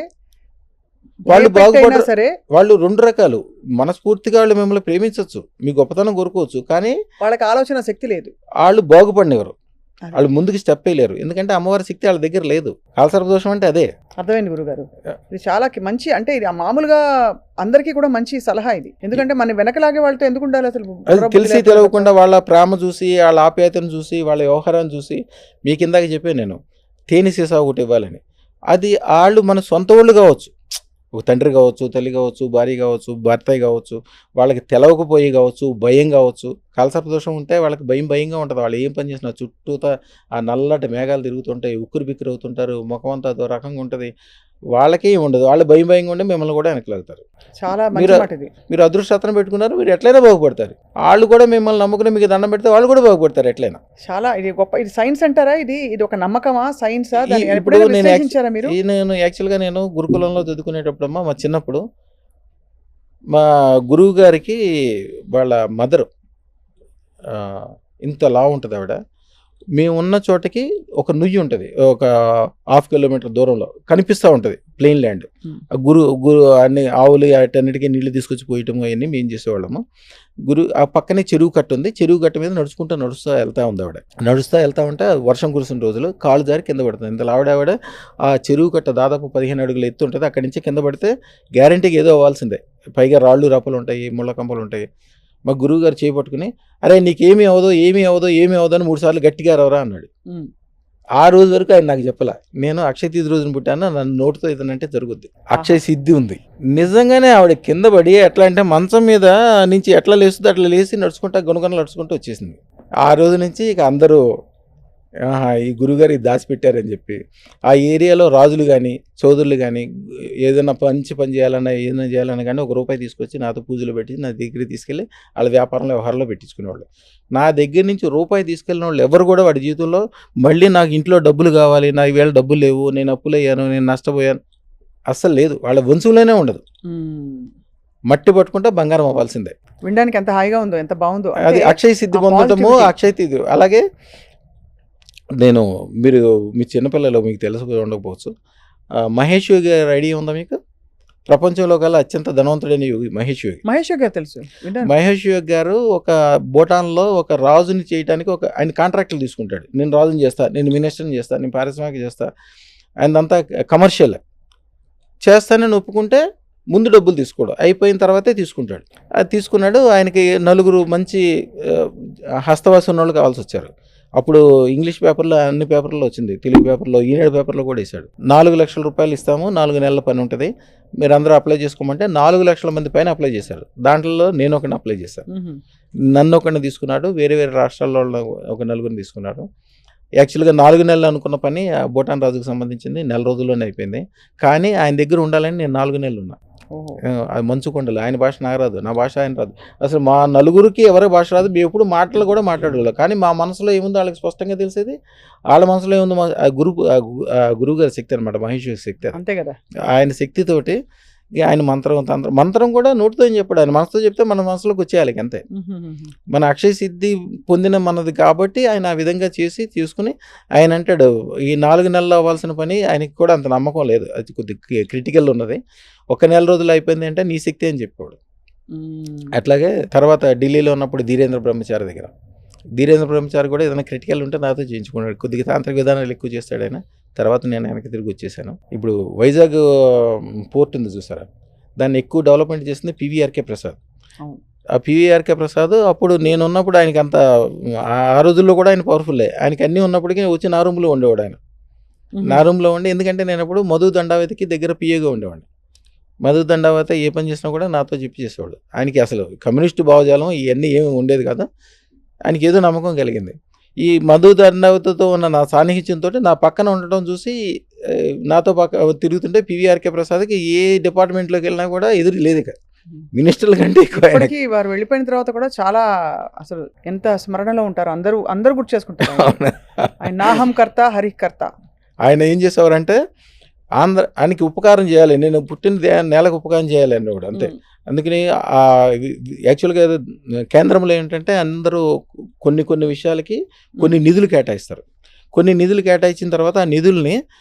వాళ్ళు బాగుపడ సరే, వాళ్ళు 2 రకాలు. మనస్ఫూర్తిగా వాళ్ళు మిమ్మల్ని ప్రేమించవచ్చు, మీ గొప్పతనం కోరుకోవచ్చు, కానీ వాళ్ళకి ఆలోచన శక్తి లేదు, వాళ్ళు బాగుపడినవారు, వాళ్ళు ముందుకు స్టెప్ వేయలేరు. ఎందుకంటే అమ్మవారి శక్తి వాళ్ళ దగ్గర లేదు. కాలసర్పదోషం అంటే అదే. అర్థమైంది గురుగారు. ఇది చాలా మంచి, అంటే ఇది మామూలుగా అందరికీ కూడా మంచి సలహా ఇది. ఎందుకంటే మన వెనకలాగే వాళ్ళతో ఎందుకు ఉండాలి అసలు? అది తెలిసి తెలియకుండా వాళ్ళ ప్రేమ చూసి, వాళ్ళ ఆప్యాయతను చూసి, వాళ్ళ వ్యవహారాన్ని చూసి, మీ కిందాక చెప్పాను నేను తేనె సీసా ఒకటి ఇవ్వాలని. అది వాళ్ళు మన సొంత వాళ్ళు కావచ్చు, ఒక తండ్రి కావచ్చు, తల్లి కావచ్చు, భార్య కావచ్చు, భర్త కావచ్చు, వాళ్ళకి తెలవకపోయి కావచ్చు, భయం కావచ్చు. కాలసర్పదోషం ఉంటే వాళ్ళకి భయంగా ఉంటుంది. వాళ్ళు ఏం పని చేసినా చుట్టూతా ఆ నల్లటి మేఘాలు తిరుగుతుంటాయి, ఉక్కిరి బిక్కిరి అవుతుంటారు, ముఖం అంతా అదో రకంగా ఉంటుంది. వాళ్ళకే ఉండదు, వాళ్ళు భయంగా ఉండి మిమ్మల్ని కూడా వెనకలాగుతారు. చాలా మీరు అదృష్టం పెట్టుకున్నారు, మీరు ఎట్లయినా బాగుపడతారు. వాళ్ళు కూడా మిమ్మల్ని నమ్ముకుని మీకు దండం పెడితే వాళ్ళు కూడా బాగుపడతారు ఎట్లయినా. చాలా ఇది గొప్ప. ఇది సైన్స్ అంటారా? ఇది ఒక నమ్మకమా, సైన్సా? ఇప్పుడు నేను యాక్చువల్గా నేను గురుకులంలో చదువుకునేటప్పుడమ్మా, మా చిన్నప్పుడు మా గురువు గారికి వాళ్ళ మదరు ఇంత లా ఉంటుంది ఆవిడ. మేము ఉన్న చోటకి ఒక నుయ్యి ఉంటుంది, ఒక 1/2 కిలోమీటర్ దూరంలో కనిపిస్తూ ఉంటుంది ప్లెయిన్ ల్యాండ్. గురు అన్ని ఆవులు అటన్నిటికీ నీళ్లు తీసుకొచ్చి పోయటం అవన్నీ మేము చేసేవాళ్ళము. ఆ పక్కనే చెరువు కట్ట ఉంది, చెరువు కట్ట మీద నడుస్తూ వెళ్తూ ఉంది ఆవిడ. నడుస్తూ వెళ్తూ ఉంటే వర్షం కురిసిన రోజులు కాలు జారి కింద పడుతుంది. ఇంత ఆవిడ ఆ చెరువు కట్ట దాదాపు 15 అడుగులు ఎత్తు ఉంటుంది. అక్కడి నుంచి కింద పడితే గ్యారంటీగా ఏదో అవ్వాల్సిందే. పైగా రాళ్ళు రప్పలు ఉంటాయి, ముళ్ళ కంపలు ఉంటాయి. మా గురువు గారు చేపట్టుకుని, అరే నీకేమీ అవదో అని 3 సార్లు గట్టిగా రవరా అన్నాడు. ఆ రోజు వరకు ఆయన నాకు చెప్పలా. నేను అక్షయ తీర్థి రోజున పుట్టాను, నన్ను నోటితో ఏదనంటే జరుగుద్ది, అక్షయ సిద్ధి ఉంది. నిజంగానే ఆవిడ కింద పడి ఎట్లా అంటే మంచం మీద నుంచి ఎట్లా లేస్తుంది అట్లా లేచి నడుచుకుంటా గొనగొనలు నడుచుకుంటూ వచ్చేసింది. ఆ రోజు నుంచి ఇక అందరూ ఈ గురుగారు దాచిపెట్టారని చెప్పి ఆ ఏరియాలో రాజులు కానీ చౌదరులు కానీ ఏదైనా పని చేయాలన్నా ఏదైనా చేయాలన్నా కానీ ₹1 తీసుకొచ్చి నాతో పూజలు పెట్టి నా దగ్గరికి తీసుకెళ్ళి వాళ్ళ వ్యాపారంలో వ్యవహారంలో పెట్టించుకునేవాళ్ళు. నా దగ్గర నుంచి ₹1 తీసుకెళ్ళిన వాళ్ళు ఎవరు కూడా వాడి జీవితంలో మళ్ళీ నాకు ఇంట్లో డబ్బులు కావాలి, నా ఈవేళ డబ్బులు లేవు, నేను అప్పులయ్యాను, నేను నష్టపోయాను అస్సలు లేదు. వాళ్ళ వంశంలోనే ఉండదు. మట్టి పట్టుకుంటే బంగారం అవ్వాల్సిందే. వినడానికి ఎంత హాయిగా ఉందో, ఎంత బాగుందో. అది అక్షయ సిద్ధి పొందటము, అక్షయ సిద్ధి. అలాగే మీరు మీ చిన్నపిల్లలు మీకు తెలుసు ఉండకపోవచ్చు, మహేష్ యోగి గారి ఐడియా ఉందా మీకు? ప్రపంచంలో కల్లా అత్యంత ధనవంతుడైన యోగి మహేష్ యోగి. తెలుసు. మహేష్ యోగి గారు ఒక భూటాన్లో ఒక రాజుని చేయడానికి ఆయన కాంట్రాక్టులు తీసుకుంటాడు. నేను రాజుని చేస్తా, నేను మినిస్టర్ని చేస్తా, నేను పారిశ్రామిక చేస్తా, ఆయనంతా కమర్షియల్ చేస్తానని ఒప్పుకుంటే ముందు డబ్బులు తీసుకోవడం అయిపోయిన తర్వాతే తీసుకుంటాడు. అది తీసుకున్నాడు. ఆయనకి 4 మంచి హస్తవాసి ఉన్న వాళ్ళు కావాల్సి వచ్చారు. అప్పుడు ఇంగ్లీష్ పేపర్లో అన్ని పేపర్లో వచ్చింది, తెలుగు పేపర్లో, ఈనాడు పేపర్లో కూడా వేశాడు. ₹4 లక్షల ఇస్తాము, 4 నెలల పని ఉంటుంది, మీరు అందరూ అప్లై చేసుకోమంటే 4 లక్షల మంది పైన అప్లై చేశారు. దాంట్లో నేను ఒకరిని అప్లై చేశాను. నన్ను ఒకరిని తీసుకున్నాడు, వేరే రాష్ట్రాల్లో ఒక 4 తీసుకున్నాడు. యాక్చువల్గా 4 నెలలు అనుకున్న పని భూటాన్ రాజుకు సంబంధించింది 4 రోజుల్లోనే అయిపోయింది. కానీ ఆయన దగ్గర ఉండాలని నేను 4 నెలలు ఉన్నా. అది మంచుకొండలు. ఆయన భాష నాకు రాదు, నా భాష ఆయన రాదు. అసలు మా నలుగురికి ఎవరి భాష రాదు, మేము ఎప్పుడు మాటలు కూడా మాట్లాడగలం. కానీ మా మనసులో ఏముందో వాళ్ళకి స్పష్టంగా తెలిసేది. వాళ్ళ మనసులో ఏముందో గురువు గారి శక్తి అనమాట, మహేష్ శక్తి. అంతే కదా, ఆయన శక్తితోటి ఆయన మంత్రం కూడా నోటితో ఏం చెప్పాడు, ఆయన మనసుతో చెప్తే మన మనసులోకి వచ్చేయాలి అంతే. మన అక్షయ సిద్ధి పొందిన మనది కాబట్టి ఆయన ఆ విధంగా తీసుకుని ఆయన అంటాడు, ఈ 4 నెలలు అవ్వాల్సిన పని ఆయనకి కూడా అంత నమ్మకం లేదు, అది కొద్దిగా క్రిటికల్ ఉన్నది, 1 నెల రోజులు అయిపోయింది అంటే నీ శక్తి అని చెప్పాడు. అట్లాగే తర్వాత ఢిల్లీలో ఉన్నప్పుడు ధీరేంద్ర బ్రహ్మచారి కూడా ఏదైనా క్రిటికల్ ఉంటే నాతో చేయించుకున్నాడు. కొద్దిగా తాంత్రిక విధానాలు ఎక్కువ చేస్తాడు ఆయన. తర్వాత నేను వెనక్కి తిరిగి వచ్చేసాను. ఇప్పుడు వైజాగ్ పోర్ట్ ఉంది చూసారా, దాన్ని ఎక్కువ డెవలప్మెంట్ చేసింది పివిఆర్కే ప్రసాద్. ఆ పివిఆర్కే ప్రసాద్ అప్పుడు నేను ఉన్నప్పుడు ఆయనకి అంత, ఆ రోజుల్లో కూడా ఆయన పవర్ఫుల్లే. ఆయనకి అన్నీ ఉన్నప్పటికీ వచ్చి నా రూమ్లో ఉండేవాడు. ఆయన నా రూమ్లో ఉండి, ఎందుకంటే నేను అప్పుడు మధు దండావతికి దగ్గర పిఏగా ఉండేవాడిని. మధు దండావతి ఏ పని చేసినా కూడా నాతో చెప్పి చేసేవాడు. ఆయనకి అసలు కమ్యూనిస్టు భావజాలం ఇవన్నీ ఏమి ఉండేది కాదు. ఆయనకి ఏదో నమ్మకం కలిగింది. ఈ మధు దండావతితో ఉన్న నా సాన్నిహిత్యంతో నా పక్కన ఉండటం చూసి నాతో తిరుగుతుంటే పివిఆర్కే ప్రసాద్కి ఏ డిపార్ట్మెంట్లోకి వెళ్ళినా కూడా ఎదురు లేదు ఇక మినిస్టర్ల కంటే ఎక్కువ ఆయనకి. ఇప్పటికీ వారు వెళ్ళిపోయిన తర్వాత కూడా చాలా అసలు ఎంత స్మరణలో ఉంటారు, అందరూ గుర్తు చేసుకుంటారు ఆయన నాహం కర్త హరికర్త. ఆయన ఏం చేసేవారంటే ఆయనకి ఉపకారం చేయాలి, నేను పుట్టిన నేలకు ఉపకారం చేయాలి అని కూడా అంతే. అందుకని యాక్చువల్గా కేంద్రంలో ఏంటంటే అందరూ కొన్ని విషయాలకి కొన్ని నిధులు కేటాయిస్తారు. కొన్ని నిధులు కేటాయించిన తర్వాత ఆ నిధుల్ని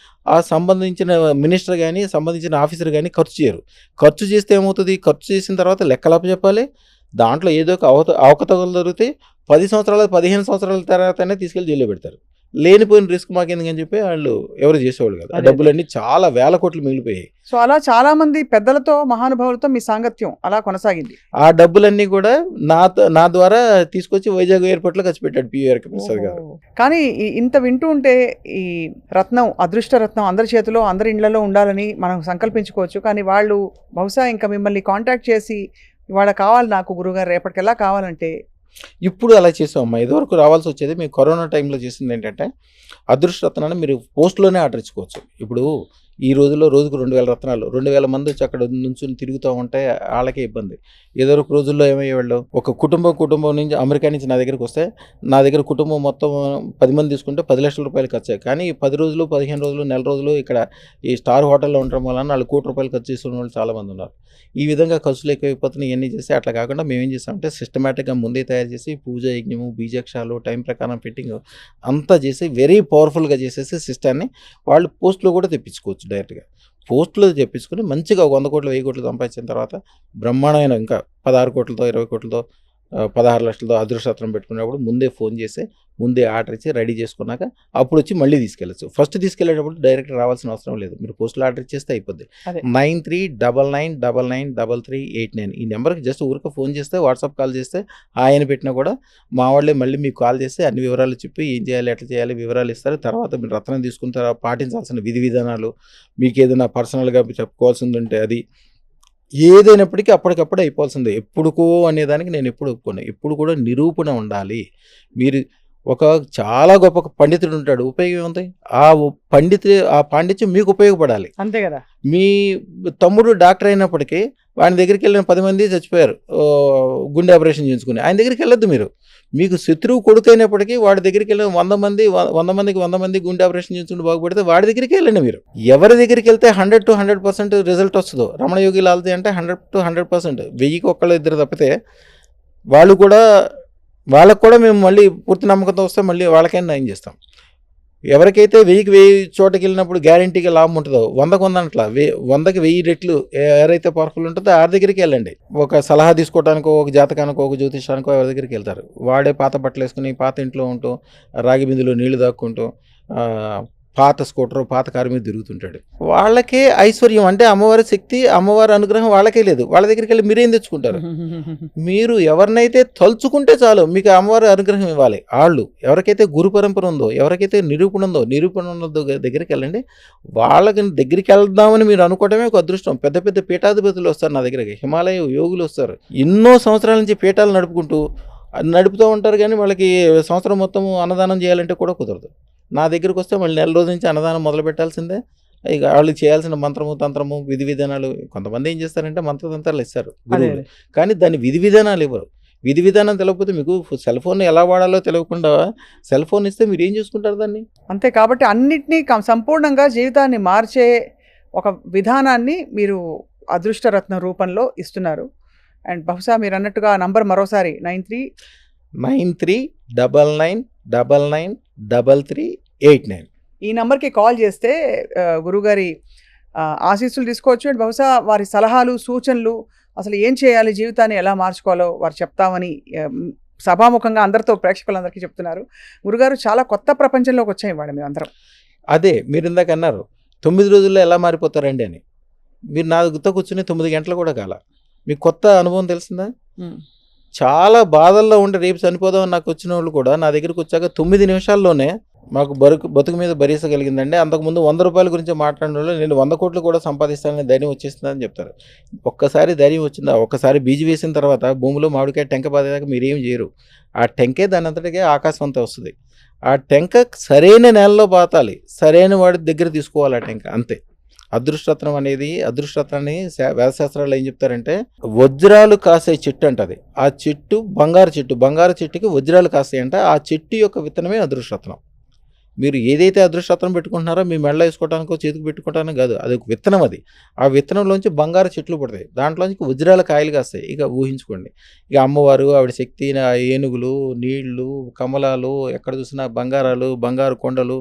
ఆ సంబంధించిన మినిస్టర్ కానీ సంబంధించిన ఆఫీసర్ కానీ ఖర్చు చేయరు. ఖర్చు చేస్తే ఏమవుతుంది, ఖర్చు చేసిన తర్వాత లెక్కలప్ప చెప్పాలి, దాంట్లో ఏదో ఒక అవకతవకలు జరుగుతాయి. 10 సంవత్సరాలు 15 సంవత్సరాల తర్వాతనే తీసుకెళ్ళి జైల్లో పెడతారు. లేనిపోయిన రిస్క్ మాకెందుకని చెప్పి వాళ్ళు ఎవరు చేసేవాళ్ళు కదా. డబ్బులన్నీ చాలా వేల కోట్లు మిగిలిపోయాయి. సో అలా చాలా మంది పెద్దలతో మహానుభావులతో మీ సాంగత్యం అలా కొనసాగింది. ఆ డబ్బులన్నీ కూడా నా ద్వారా తీసుకొచ్చి వైజాగ్ ఎయిర్పోర్ట్లో ఖర్చు పెట్టాడు పివిఆర్కే ప్రసాద్ గారు. కానీ ఇంత వింటూ ఉంటే ఈ రత్నం, అదృష్ట రత్నం అందరి చేతిలో అందరి ఇళ్లలో ఉండాలని మనం సంకల్పించుకోవచ్చు. కానీ వాళ్ళు బహుశా ఇంకా మిమ్మల్ని కాంటాక్ట్ చేసి ఇవాళ కావాలి నాకు గురుగారు రేపటికెలా కావాలంటే ఇప్పుడు అలా చేసామమ్మా. ఇదివరకు రావాల్సి వచ్చేది. మేము కరోనా టైంలో చేసింది ఏంటంటే అదృష్ట రత్నాన్ని మీరు పోస్ట్లోనే ఆర్డర్ ఇచ్చుకోవచ్చు. ఇప్పుడు ఈ రోజుల్లో రోజుకు 2000 రత్నాలు, 2000 మంది వచ్చి అక్కడ నుంచి తిరుగుతూ ఉంటే వాళ్ళకే ఇబ్బంది. ఏదో ఒక రోజుల్లో ఏమయ్యేవాళ్ళు, ఒక కుటుంబం నుంచి అమెరికా నుంచి నా దగ్గరికి వస్తే నా దగ్గర కుటుంబం మొత్తం 10 మంది తీసుకుంటే 10 లక్షల రూపాయలు ఖర్చు. కానీ 10 రోజులు 15 రోజులు నెల రోజులు ఇక్కడ ఈ స్టార్ హోటల్లో ఉండడం వలన వాళ్ళు ₹1,00,00,000 ఖర్చు చేస్తున్న వాళ్ళు చాలామంది ఉన్నారు. ఈ విధంగా ఖర్చులు ఎక్కువైపోతున్నాయి. ఇవన్నీ చేస్తే అట్లా కాకుండా మేమేం చేస్తామంటే సిస్టమేటిక్గా ముందే తయారు చేసి పూజ యజ్ఞము బీజాక్షాలు టైం ప్రకారం ఫిట్టింగ్ అంతా చేసి వెరీ పవర్ఫుల్గా చేసేసి సిస్టాన్ని వాళ్ళు పోస్ట్లో కూడా తెప్పించుకోవచ్చు. డైరెక్ట్గా పోస్టులో తెప్పించుకొని మంచిగా 100 కోట్లు 1000 కోట్లు సంపాదించిన తర్వాత బ్రహ్మాండమైన ఇంకా 16 కోట్లతో 20 కోట్లతో 16 లక్షలతో అదృష్టరత్నం పెట్టుకున్నప్పుడు ముందే ఫోన్ చేసి ముందే ఆర్డర్ ఇచ్చి రెడీ చేసుకున్నాక అప్పుడు వచ్చి మళ్ళీ తీసుకెళ్ళచ్చు. ఫస్ట్ తీసుకెళ్ళేటప్పుడు డైరెక్ట్ రావాల్సిన అవసరం లేదు. మీరు పోస్టులో ఆర్డర్ ఇచ్చేస్తే అయిపోద్ది. 9399993389 ఈ నెంబర్కి జస్ట్ ఊరికే ఫోన్ చేస్తే వాట్సాప్ కాల్ చేస్తే ఆయన పెట్టినా కూడా మా వాళ్ళే మళ్ళీ మీకు కాల్ చేస్తే అన్ని వివరాలు చెప్పి ఏం చేయాలి ఎట్లా చేయాలి వివరాలు ఇస్తారు. తర్వాత మీరు రత్నం తీసుకున్న తర్వాత పాటించాల్సిన విధి విధానాలు, మీకు ఏదైనా పర్సనల్గా చెప్పుకోవాల్సింది ఉంటే అది ఏదైనప్పటికీ అప్పటికప్పుడు అయిపోవాల్సిందే. ఎప్పుడుకో అనేదానికి నేను ఎప్పుడు ఒప్పుకోను. ఎప్పుడు కూడా నిరూపణ ఉండాలి. మీరు ఒక చాలా గొప్ప పండితుడు ఉంటాడు, ఉపయోగం ఏముంది? ఆ పాండిత్యం మీకు ఉపయోగపడాలి అంతే కదా. మీ తమ్ముడు డాక్టర్ అయినప్పటికీ వాడి దగ్గరికి వెళ్ళిన 10 మంది చచ్చిపోయారు గుండె ఆపరేషన్ చేయించుకుని, ఆయన దగ్గరికి వెళ్ళొద్దు. మీరు మీకు శత్రువు కొడుకు అయినప్పటికీ వాడి దగ్గరికి వెళ్ళిన 100 మంది గుండె ఆపరేషన్ చేయించుకుని బాగుపడితే వాడి దగ్గరికి వెళ్ళండి. మీరు ఎవరి దగ్గరికి వెళ్తే 100 to 100% రిజల్ట్ వస్తుందో, రమణ యోగి లాల్ది అంటే 100 to 100%, 1000కి ఒకళ్ళు ఇద్దరు తప్పితే వాళ్ళకు కూడా మేము మళ్ళీ పూర్తి నమ్మకంతో వస్తే మళ్ళీ వాళ్ళకైనా నయం చేస్తాం. ఎవరికైతే 1000కి 1000 చోటకి వెళ్ళినప్పుడు గ్యారంటీగా లాభం ఉంటుందో 100కి 100 అట్లా 100కి 1000 రెట్లు ఎవరైతే పవర్ఫుల్ ఉంటుందో ఆ దగ్గరికి వెళ్ళండి. ఒక సలహా తీసుకోవడానికో ఒక జాతకానికో ఒక జ్యోతిషానికో ఎవరి దగ్గరికి వెళ్తారు. వాడే పాత బట్టలు వేసుకుని పాత ఇంట్లో ఉంటూ రాగి బిందులో నీళ్లు దాక్కుంటూ పాత స్కూటర్ పాత కారు మీద తిరుగుతుంటాడు. వాళ్ళకే ఐశ్వర్యం అంటే అమ్మవారి శక్తి అమ్మవారి అనుగ్రహం వాళ్ళకే లేదు. వాళ్ళ దగ్గరికి వెళ్ళి మీరేం తెచ్చుకుంటారు? మీరు ఎవరినైతే తలుచుకుంటే చాలు మీకు అమ్మవారి అనుగ్రహం ఇవ్వాలి. వాళ్ళు ఎవరికైతే గురు పరంపర ఉందో, ఎవరికైతే నిరూపణ ఉన్నదో దగ్గరికి వెళ్ళండి. వాళ్ళకి దగ్గరికి వెళ్దామని మీరు అనుకోవటమే ఒక అదృష్టం. పెద్ద పెద్ద పీఠాధిపతులు వస్తారు నా దగ్గరికి, హిమాలయ యోగులు వస్తారు. ఎన్నో సంవత్సరాల నుంచి పీఠాలు నడుపుతూ ఉంటారు. కానీ వాళ్ళకి సంవత్సరం మొత్తం అన్నదానం చేయాలంటే కూడా కుదరదు. నా దగ్గరికి వస్తే మళ్ళీ నెల రోజు నుంచి అన్నదానం మొదలు పెట్టాల్సిందే. ఇక వాళ్ళు చేయాల్సిన మంత్రము తంత్రము విధి విధానాలు, కొంతమంది ఏం చేస్తారంటే మంత్రతంత్రాలు ఇస్తారు గురువులు, కానీ దాని విధి విధానాలు ఇవ్వరు. విధి విధానం తెలియకపోతే మీకు సెల్ ఫోన్ ఎలా వాడాలో తెలియకుండా సెల్ ఫోన్ ఇస్తే మీరు ఏం చూసుకుంటారు దాన్ని? అంతే. కాబట్టి అన్నిటినీ సంపూర్ణంగా జీవితాన్ని మార్చే ఒక విధానాన్ని మీరు అదృష్టరత్న రూపంలో ఇస్తున్నారు. అండ్ బహుశా మీరు అన్నట్టుగా నంబర్ మరోసారి 9399993389 ఈ నెంబర్కి కాల్ చేస్తే గురుగారి ఆశీస్సులు తీసుకోవచ్చు. అండ్ బహుశా వారి సలహాలు సూచనలు అసలు ఏం చేయాలి, జీవితాన్ని ఎలా మార్చుకోవాలో వారు చెప్తామని సభాముఖంగా అందరితో ప్రేక్షకులందరికీ చెప్తున్నారు. గురుగారు చాలా కొత్త ప్రపంచంలోకి వచ్చాయి వాడు మేము అందరం. అదే మీరు ఇందాక అన్నారు 9 రోజుల్లో ఎలా మారిపోతారండి అని. మీరు నా గుర్తు కూర్చుని 9 గంటలు కూడా కాల మీకు కొత్త అనుభవం తెలిసిందా? చాలా బాధల్లో ఉండి రేపు చనిపోదామని నాకు వచ్చిన వాళ్ళు కూడా నా దగ్గరికి వచ్చాక 9 నిమిషాల్లోనే మాకు బతుకు మీద భరించగలిగిందండి. అంతకుముందు 100 రూపాయల గురించి మాట్లాడిన వాళ్ళు నేను 100 కోట్లు కూడా సంపాదిస్తానని ధైర్యం వచ్చేస్తుందని చెప్తారు. ఒక్కసారి ధైర్యం వచ్చిందా, ఒక్కసారి బీజు వేసిన తర్వాత భూమిలో మామిడికాయ టెంక బాధేదాకా మీరేం చేయరు. ఆ టెంకే దాని అంతటికే ఆకాశం అంతా వస్తుంది. ఆ టెంక సరైన నేలలో పాతాలి, సరైన వాడి దగ్గర తీసుకోవాలి ఆ టెంక, అంతే. అదృష్టరత్నం అనేది, అదృష్టరత్నాన్ని వేదశాస్త్రాలు ఏం చెప్తారంటే వజ్రాలు కాసే చెట్టు అంట అది. ఆ చెట్టు బంగారు చెట్టు, బంగారు చెట్టుకి వజ్రాలు కాస్తాయంట. ఆ చెట్టు యొక్క విత్తనమే అదృష్టరత్నం. మీరు ఏదైతే అదృష్టరత్నం పెట్టుకుంటున్నారో మీ మెడలో వేసుకోవడానికో చేతికి పెట్టుకోవడానికి కాదు, అది ఒక విత్తనం. అది ఆ విత్తనంలోంచి బంగారు చెట్లు పడతాయి, దాంట్లోంచి వజ్రాల కాయలు కాస్తాయి. ఇక ఊహించుకోండి, ఇక అమ్మవారు, ఆవిడ శక్తి, ఏనుగులు, నీళ్లు, కమలాలు, ఎక్కడ చూసినా బంగారాలు, బంగారు కొండలు,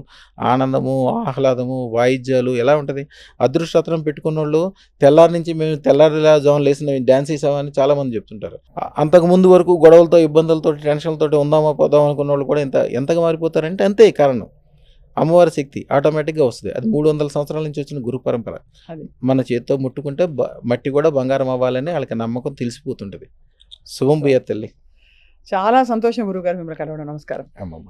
ఆనందము, ఆహ్లాదము, వాయిద్యాలు, ఎలా ఉంటుంది. అదృష్టరత్నం పెట్టుకున్న వాళ్ళు తెల్లారి నుంచి మేము తెల్లారిలా జోన్ లేసిన డ్యాన్స్ వేసామని చాలామంది చెప్తుంటారు. అంతకుముందు వరకు గొడవలతో, ఇబ్బందులతో, టెన్షన్లతో ఉందామా పోదామా అనుకున్న వాళ్ళు కూడా ఎంతగా మారిపోతారంటే అంతే కారణం. అమ్మవారి శక్తి ఆటోమేటిక్గా వస్తుంది. అది 300 సంవత్సరాల నుంచి వచ్చిన గురు పరంపర. అది. మన చేతితో ముట్టుకుంటే మట్టి కూడా బంగారం అవ్వాలని వాళ్ళకి నమ్మకం తెలిసిపోతుంటుంది. శుభం భూయాత్ తల్లి. చాలా సంతోషం గురుగారు మిమ్మల్ని కలవడం. నమస్కారం. అమ్మమ్మ.